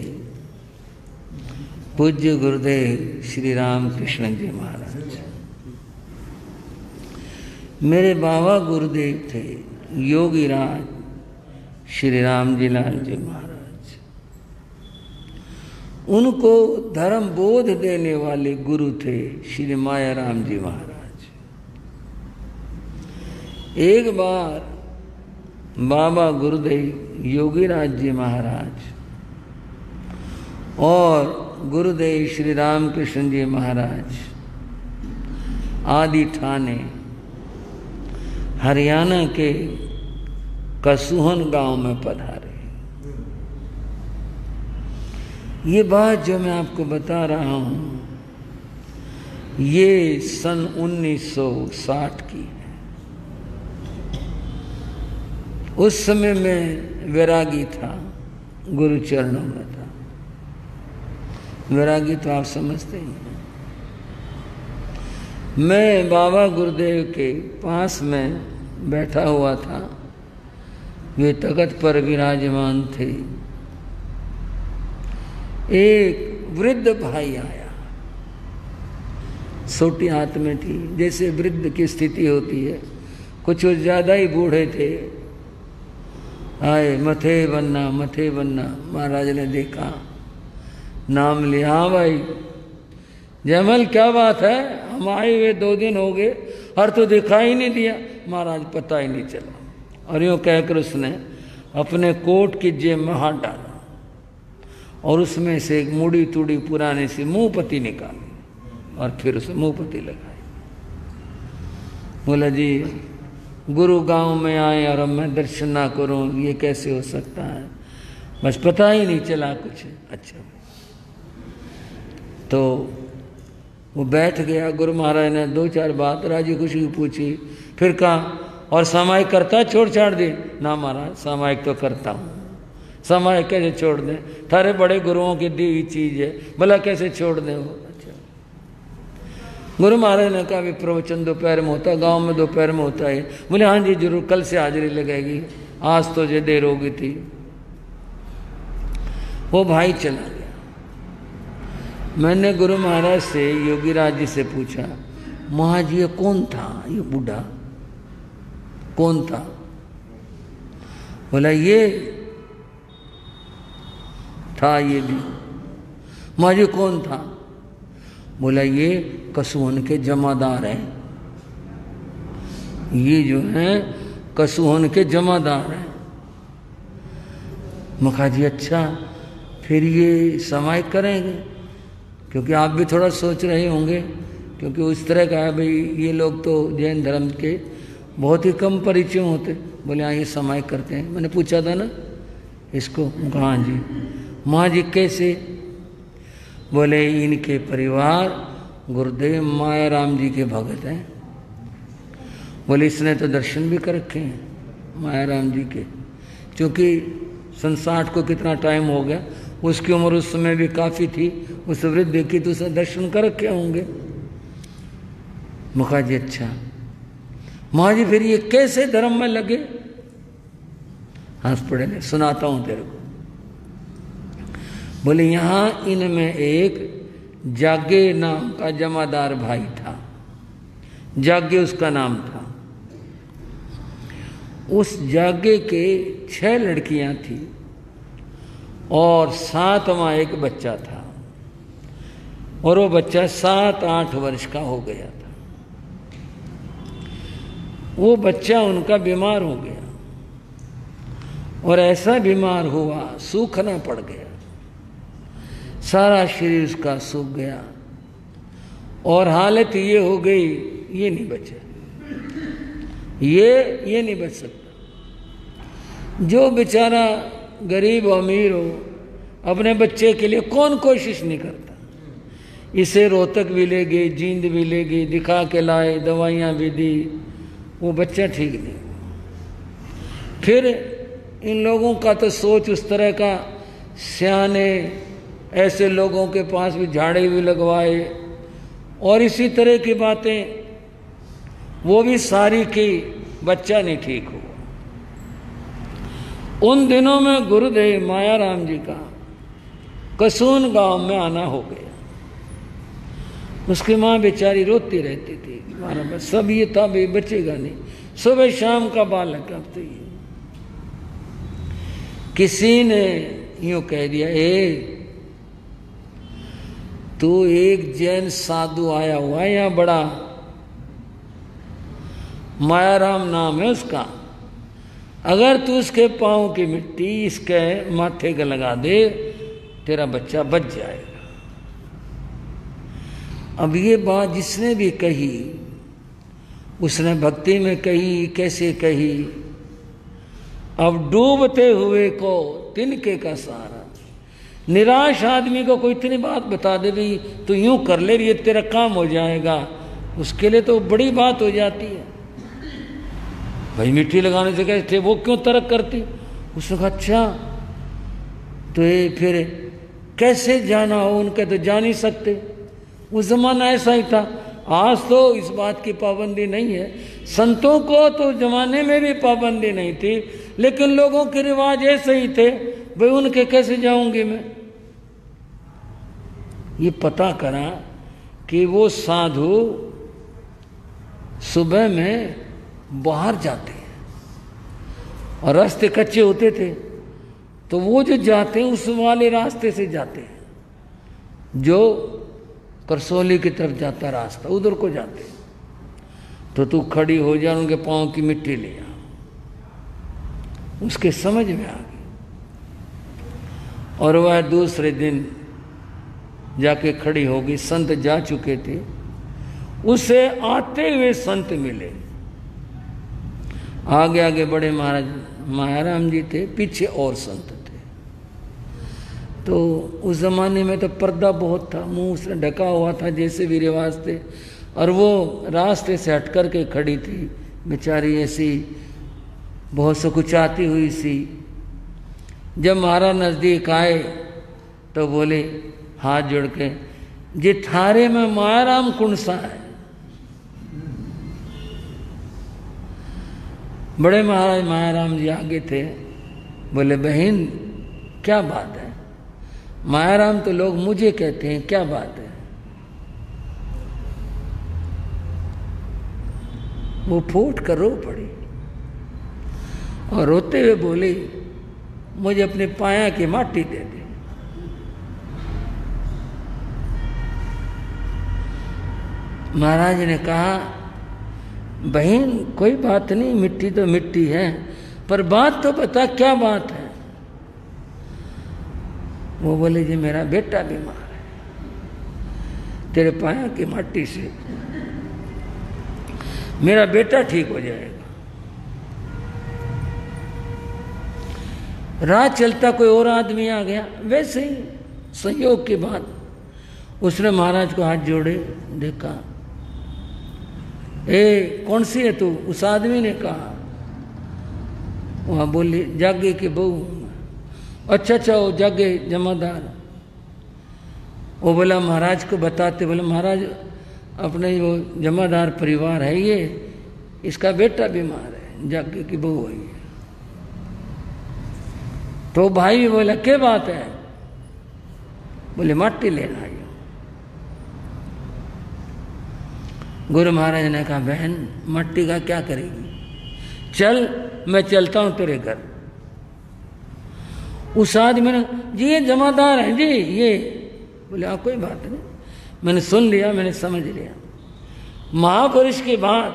पूज्य गुरुदेव श्री राम कृष्ण जी महाराज। मेरे बाबा गुरुदेव थे योगी राज श्री राम जी लाल जी महाराज। उनको धर्म बोध देने वाले गुरु थे श्री माया राम जी महाराज। एक बार बाबा गुरुदेव योगी राज जी महाराज और गुरुदेव श्री रामकृष्ण जी महाराज आदि ठाणे हरियाणा के कसुहन गांव में पधारे। ये बात जो मैं आपको बता रहा हूं ये सन 1960 की है। उस समय मैं वैरागी था, गुरु चरणों में था। वैरागी तो आप समझते ही हैं। मैं बाबा गुरुदेव के पास में बैठा हुआ था, वे तख्त पर विराजमान थे। एक वृद्ध भाई आया, सोटी हाथ में थी, जैसे वृद्ध की स्थिति होती है, कुछ ज्यादा ही बूढ़े थे। आए, मथे बनना मथे बनना। महाराज ने देखा, नाम लिया। हाँ भाई जयमल क्या बात है, हम आए हुए 2 दिन हो गए और तो दिखाई नहीं दिया। महाराज पता ही नहीं चला। और यूँ कहकर उसने अपने कोट की जेब में हाथ डाला और उसमें से एक मुड़ी तुड़ी पुरानी सी मुंहपत्ती निकाली और फिर उसे मुंहपत्ती लगाई। बोला जी गुरु गांव में आए और अब मैं दर्शन ना करूं, ये कैसे हो सकता है। बस पता ही नहीं चला कुछ। अच्छा, तो वो बैठ गया। गुरु महाराज ने 2-4 बात राजी खुशी पूछी, फिर कहा और सामायिक करता छोड़ छाड़ दे। ना महाराज सामायिक तो करता हूँ, सामायिक कैसे छोड़ दें, थारे बड़े गुरुओं की दी हुई चीज है, भला कैसे छोड़ दें वो। अच्छा, गुरु महाराज ने कहा भी प्रवचन दोपहर में होता, गांव में दोपहर में होता है। बोले हाँ जी जरूर, कल से हाजिरी लगेगी, आज तो जो देर हो गई थी। वो भाई चला गया। मैंने गुरु महाराज से, योगी राज जी से पूछा, महाराज ये कौन था, ये बूढ़ा कौन था। बोला ये था, ये भी। महाराज कौन था। बोला ये कसुहन के जमादार हैं, ये जो हैं कसुहन के जमादार हैं। मखा जी अच्छा, फिर ये समाई करेंगे, क्योंकि आप भी थोड़ा सोच रहे होंगे क्योंकि उस तरह का है भाई, ये लोग तो जैन धर्म के बहुत ही कम परिचय होते। बोले हाँ ये समाय करते हैं। मैंने पूछा था ना इसको, हाँ जी। माँ जी कैसे? बोले इनके परिवार गुरुदेव माया राम जी के भगत हैं। बोले इसने तो दर्शन भी कर रखे हैं माया राम जी के, क्योंकि 67 को कितना टाइम हो गया, उसकी उम्र उस समय भी काफ़ी थी, उस वृद्ध देखी तो उसने दर्शन कर रखे होंगे। मुखा जी अच्छा। माँ जी फिर ये कैसे धर्म में लगे? हंस पड़े ने, सुनाता हूं तेरे को। बोले यहां इनमें एक जागे नाम का जमादार भाई था, जागे उसका नाम था। उस जागे के 6 लड़कियां थी और 7वां एक बच्चा था, और वो बच्चा 7-8 वर्ष का हो गया था। वो बच्चा उनका बीमार हो गया, और ऐसा बीमार हुआ सूखना पड़ गया, सारा शरीर उसका सूख गया, और हालत ये हो गई ये नहीं बचा, ये नहीं बच सकता। जो बेचारा गरीब अमीर हो, अपने बच्चे के लिए कौन कोशिश नहीं करता। इसे रोहतक भी ले गई, जींद भी ले गई, दिखा के लाए, दवाइयाँ भी दी, वो बच्चा ठीक नहीं। फिर इन लोगों का तो सोच उस तरह का, सियाने ऐसे लोगों के पास भी झाड़े भी लगवाए और इसी तरह की बातें, वो भी सारी की, बच्चा नहीं ठीक हुआ। उन दिनों में गुरुदेव माया राम जी का कसून गांव में आना हो गया। उसकी माँ बेचारी रोती रहती थी, हमारा बस सब ये था भाई बचेगा नहीं, सुबह शाम का बालक। अब तो ये किसी ने यूं कह दिया, तू एक जैन साधु आया हुआ है यहाँ, बड़ा मायाराम नाम है उसका, अगर तू उसके पाँव की मिट्टी इसके माथे का लगा दे, तेरा बच्चा बच जाएगा। अब ये बात जिसने भी कही, उसने भक्ति में कही, कैसे कही। अब डूबते हुए को तिनके का सहारा। निराश आदमी को कोई इतनी बात बता दे भी तो यूं कर ले, ये तेरा काम हो जाएगा, उसके लिए तो बड़ी बात हो जाती है। भाई मिट्टी लगाने से कहते वो क्यों तर्क करती? उसने कहा अच्छा तो ये फिर कैसे जाना हो? उनके तो जा नहीं सकते, उस जमाना ऐसा ही था। आज तो इस बात की पाबंदी नहीं है, संतों को तो जमाने में भी पाबंदी नहीं थी, लेकिन लोगों के रिवाज ऐसे ही थे, भाई उनके कैसे जाऊंगी मैं। ये पता करा कि वो साधु सुबह में बाहर जाते हैं और रास्ते कच्चे होते थे, तो वो जो जाते हैं उस वाले रास्ते से जाते हैं, जो करसोली की तरफ जाता रास्ता, उधर को जाते हैं। तो तू खड़ी हो जा, उनके पाँव की मिट्टी ले आ। उसके समझ में आ गई, और वह दूसरे दिन जाके खड़ी होगी। संत जा चुके थे, उसे आते हुए संत मिले। आगे आगे बड़े महाराज मायाराम जी थे, पीछे और संत थे। तो उस जमाने में तो पर्दा बहुत था, मुंह से ढका हुआ था, जैसे भी रिवाज थे, और वो रास्ते से हट कर के खड़ी थी बेचारी, ऐसी बहुत सकुचाती हुई सी। जब महाराज नजदीक आए तो बोले हाथ जोड़ के, जी थारे में मायाराम कौन सा है? बड़े महाराज मायाराम जी आगे थे, बोले बहन क्या बात है? मायाराम तो लोग मुझे कहते हैं, क्या बात है? वो फूट कर रो पड़ी और रोते हुए बोली, मुझे अपने पाया की माटी दे दे। महाराज ने कहा बहन कोई बात नहीं, मिट्टी तो मिट्टी है, पर बात तो बता क्या बात है? वो बोले जी मेरा बेटा बीमार है। तेरे पाया की माटी से मेरा बेटा ठीक हो जाएगा। राह चलता कोई और आदमी आ गया, वैसे ही संयोग की बात, उसने महाराज को हाथ जोड़े, देखा, ए कौन सी है तू? उस आदमी ने कहा, वहां बोली जागे की बहू। अच्छा अच्छा, वो जागे जमादार। वो बोला महाराज को बताते, बोला महाराज अपने वो जमादार परिवार है ये, इसका बेटा बीमार है, जागे की बहू है। तो भाई बोला क्या बात है? बोले माटी लेना आई। गुरु महाराज ने कहा बहन मट्टी का क्या करेगी, चल मैं चलता हूं तेरे घर। उस आदमी ने, जी ये जमादार है जी ये। बोले हाँ कोई बात नहीं, मैंने सुन लिया, मैंने समझ लिया। महापुरुष के बाद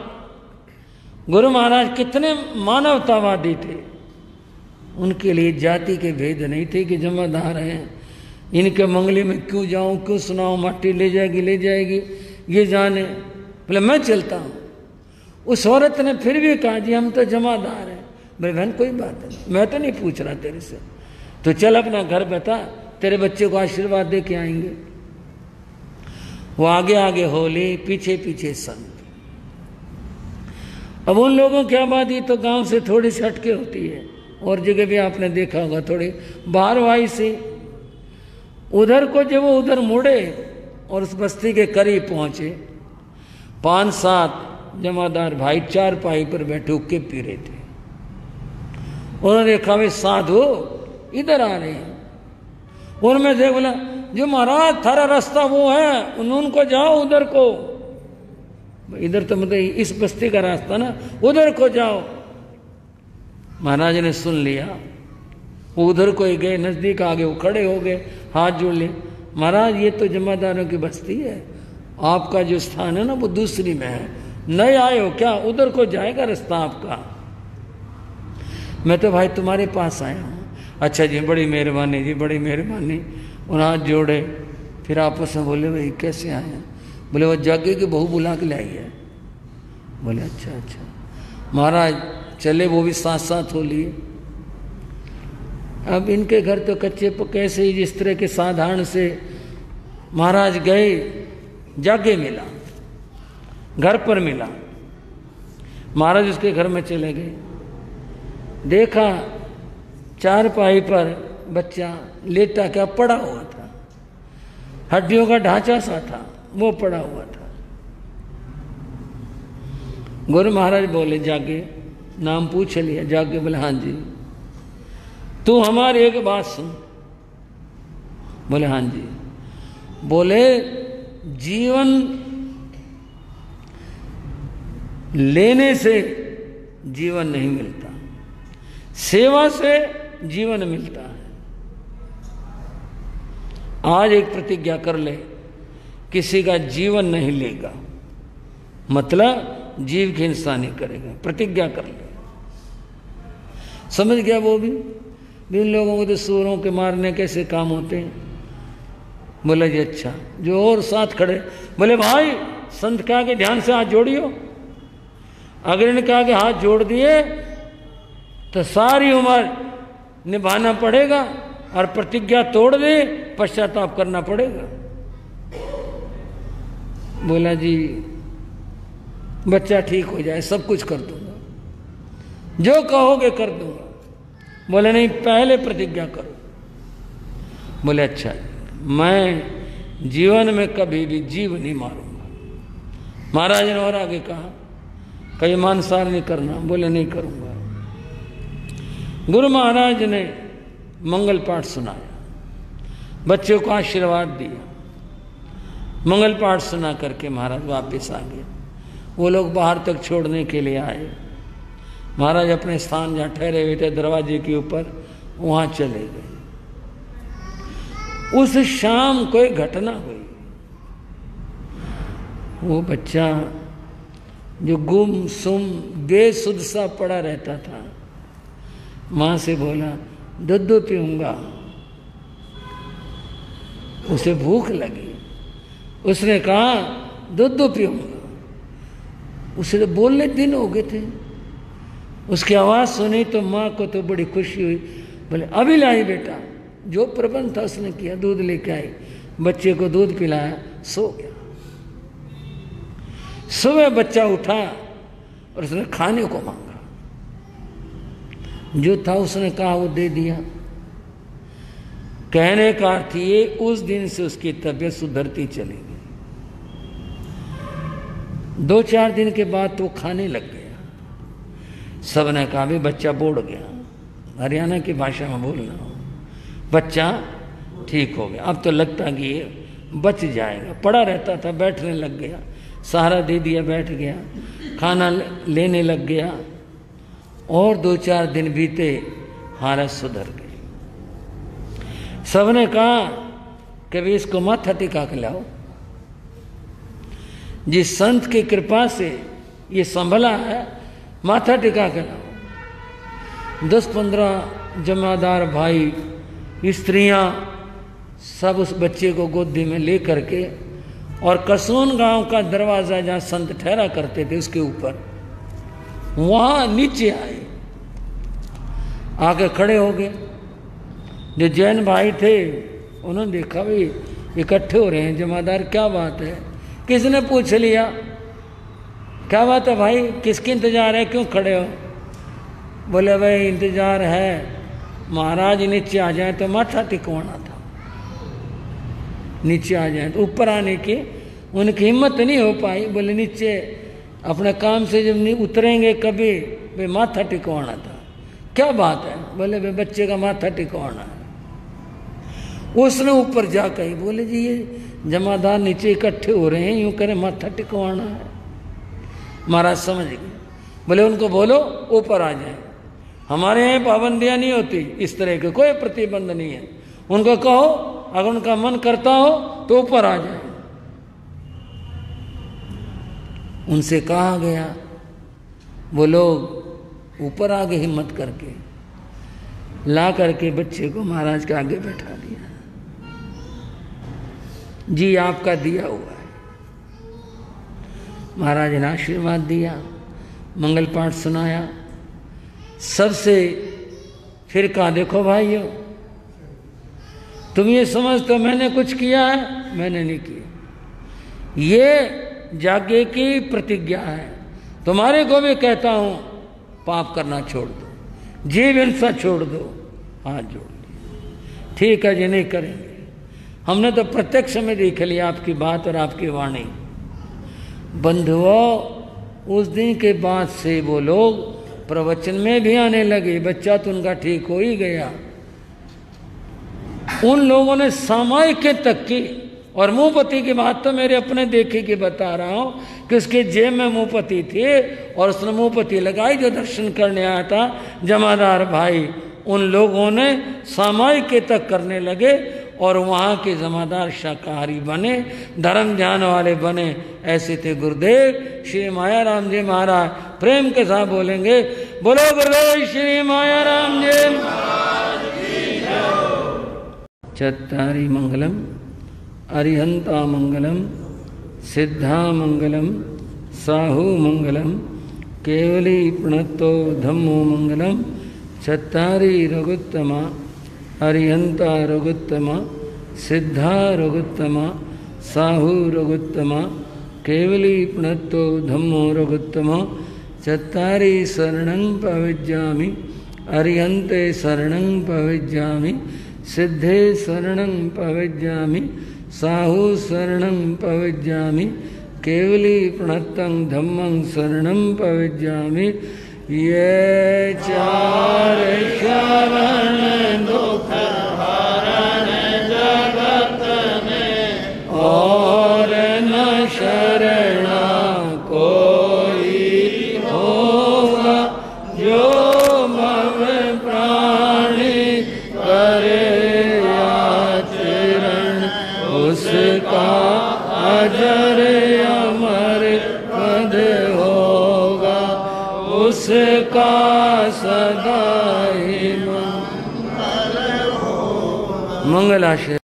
गुरु महाराज कितने मानवतावादी थे। उनके लिए जाति के भेद नहीं थे कि जमादार हैं, इनके मंगले में क्यों जाऊं, क्यों सुनाऊं, माटी ले जाएगी, ये जाने। बोले मैं चलता हूं। उस औरत ने फिर भी कहा जी हम तो जमादार हैं। बोले बहन कोई बात नहीं, मैं तो नहीं पूछ रहा तेरे से, तो चल अपना घर बता, तेरे बच्चे को आशीर्वाद दे के आएंगे। वो आगे आगे होली, पीछे पीछे संत। अब उन लोगों की आबादी तो गांव से थोड़ी सी हटके होती है, और जगह भी आपने देखा होगा थोड़ी बाहरवाई से। उधर को जब वो उधर मुड़े और उस बस्ती के करीब पहुंचे, 5-7 जमादार भाई चारपाई पर बैठे हुक्के पी रहे थे। उन्होंने देखा वे साधु इधर आ रहे हैं, उनमें से बोला जो महाराज थारा रास्ता वो है, उनको जाओ उधर को। इधर तो मतलब इस बस्ती का रास्ता ना, उधर को जाओ। महाराज ने सुन लिया, वो उधर को ही गए, नजदीक आ गए, वो खड़े हो गए, हाथ जोड़ लिए। महाराज ये तो जमादारों की बस्ती है, आपका जो स्थान है ना वो दूसरी में है, नए आए हो क्या? उधर को जाएगा रास्ता आपका। मैं तो भाई तुम्हारे पास आया हूँ। अच्छा जी बड़ी मेहरबानी जी, बड़ी मेहरबानी। उन हाथ जोड़े, फिर आपस में बोले भाई कैसे आए हैं? बोले वो जागे की बहू बुला के लाई है। बोले अच्छा अच्छा। महाराज चले, वो भी साथ साथ हो लिए। अब इनके घर तो कच्चे पक्के से ही, जिस तरह के साधारण से महाराज गए, जागे मिला, घर पर मिला। महाराज उसके घर में चले गए, देखा चारपाई पर बच्चा लेटा क्या पड़ा हुआ था, हड्डियों का ढांचा सा था, वो पड़ा हुआ था। गुरु महाराज बोले जागे, नाम पूछ लिया। जागे बोले हाँ जी। तू हमारी एक बात सुन। बोले हाँ जी। बोले जीवन लेने से जीवन नहीं मिलता, सेवा से जीवन मिलता है। आज एक प्रतिज्ञा कर ले, किसी का जीवन नहीं लेगा, मतलब जीव की हिंसा नहीं करेगा, प्रतिज्ञा कर ले। समझ गया वो भी इन लोगों को तो सूरों के मारने कैसे काम होते हैं। बोले जी अच्छा। जो और साथ खड़े बोले भाई संत के आगे ध्यान से हाथ जोड़ियो। अगर इनके आगे हाथ जोड़ दिए तो सारी उम्र निभाना पड़ेगा, और प्रतिज्ञा तोड़ दे पश्चाताप करना पड़ेगा। बोला जी बच्चा ठीक हो जाए सब कुछ कर दूंगा, जो कहोगे कर दूंगा। बोले नहीं पहले प्रतिज्ञा करो। बोले अच्छा मैं जीवन में कभी भी जीव नहीं मारूंगा। महाराज ने और आगे कहा कहीं मांसाहार नहीं करना। बोले नहीं करूंगा। गुरु महाराज ने मंगल पाठ सुनाया, बच्चों को आशीर्वाद दिया। मंगल पाठ सुना करके महाराज वापस आ गए। वो लोग बाहर तक छोड़ने के लिए आए। महाराज अपने स्थान जहाँ ठहरे हुए थे दरवाजे के ऊपर, वहाँ चले गए। उस शाम कोई घटना हुई। वो बच्चा जो गुम सुम बेसुध सा पड़ा रहता था, माँ से बोला दूध पीऊंगा। उसे भूख लगी, उसने कहा दूध पीऊंगा। उसे बोलने दिन हो गए थे। उसकी आवाज़ सुनी तो माँ को तो बड़ी खुशी हुई। बोले अभी लाई बेटा। जो प्रबंध था उसने किया, दूध लेके आई, बच्चे को दूध पिलाया, सो गया। सुबह बच्चा उठा और उसने खाने को मांगा। जो था उसने कहा वो दे दिया। कहने का अर्थ ये, उस दिन से उसकी तबीयत सुधरती चली गई। 2-4 दिन के बाद तो खाने लग गया। सबने कहा भी बच्चा बोड़ गया, हरियाणा की भाषा में बोलना, बच्चा ठीक हो गया, अब तो लगता कि ये बच जाएगा। पड़ा रहता था, बैठने लग गया, सहारा दे दिया, बैठ गया, खाना लेने लग गया। और 2-4 दिन बीते, हालत सुधर गई। सबने कहा कि भी इसको माथा टिका के लाओ। जिस संत की कृपा से ये संभला है, माथा टिका के लाओ। 10-15 जमादार भाई, स्त्रियां सब उस बच्चे को गोदी में ले करके, और कसोन गांव का दरवाजा जहां संत ठहरा करते थे उसके ऊपर, वहां नीचे आए, आके खड़े हो गए। जो जैन भाई थे उन्होंने देखा भाई इकट्ठे हो रहे हैं जमादार, क्या बात है? किसने पूछ लिया क्या बात है भाई, किसकी इंतजार है, क्यों खड़े हो? बोले भाई इंतजार है, महाराज नीचे आ जाए तो माथा टिकवाना था। नीचे आ जाए तो ऊपर आने की उनकी हिम्मत नहीं हो पाई। बोले नीचे अपने काम से जब नहीं उतरेंगे कभी, भाई माथा टिकवाना था। क्या बात है? बोले भाई बच्चे का माथा टिकवाना है। उसने ऊपर जा कही, बोले जी ये जमादार नीचे इकट्ठे हो रहे हैं, यूं करें माथा टिकवाना है। महाराज समझ गए। बोले उनको बोलो ऊपर आ जाए, हमारे यहाँ पाबंदियां नहीं होती, इस तरह के कोई प्रतिबंध नहीं है। उनको कहो अगर उनका मन करता हो तो ऊपर आ जाए। उनसे कहा गया, वो लोग ऊपर आ गए हिम्मत करके, ला करके बच्चे को महाराज के आगे बैठा दिया। जी आपका दिया हुआ है। महाराज ने आशीर्वाद दिया, मंगल पाठ सुनाया सबसे। फिर कहा देखो भाइयों, तुम ये समझते हो मैंने कुछ किया है, मैंने नहीं किया। ये जागे की प्रतिज्ञा है। तुम्हारे को भी कहता हूं पाप करना छोड़ दो, जीव हिंसा छोड़ दो। हाथ जोड़ दिया, ठीक है जी नहीं करेंगे। हमने तो प्रत्यक्ष में देख लिया आपकी बात और आपकी वाणी। बंधुओं, उस दिन के बाद से वो लोग प्रवचन में भी आने लगे। बच्चा तो उनका ठीक हो ही गया। उन लोगों ने सामायिक तक की। और मुंहपति की बात तो मेरे अपने देखे की बता रहा हूं कि उसके जेब में मुंहपति थी और उसने मुंहपति लगाई। जो दर्शन करने आया था जमादार भाई, उन लोगों ने सामायिक तक करने लगे और वहाँ के जमादार शाकाहारी बने, धर्म ध्यान वाले बने। ऐसे थे गुरुदेव श्री माया राम जी महाराज। प्रेम के साथ बोलेंगे, बोलो गुरुदेव श्री माया राम जी। चत्तारी मंगलम अरिहंता मंगलम सिद्धा मंगलम साहू मंगलम केवली प्रणतो धम्मो मंगलम। चत्तारी रघुत्तमा अरिहंता रघुत्तमा सिद्धा रघुत्तमा साहू रघुत्तमा केवली प्रणतो धम्मो रघुत्तमा। चत्तारी शरणं पविज्जामि अरिहंते शरणं पविज्जामि सिद्धे शरणं पविज्जामि साहू शरणं पविज्जामि केवली प्रणतं धम्मं शरणं पविज्जामि। ये चार शरण दुख हरण जगत में और न शरणा कोई होगा। जो भव प्राणी करे आचरण उसका अजर अमर पद होगा। उसका सदा ही मंगल हो। मंगल आशय।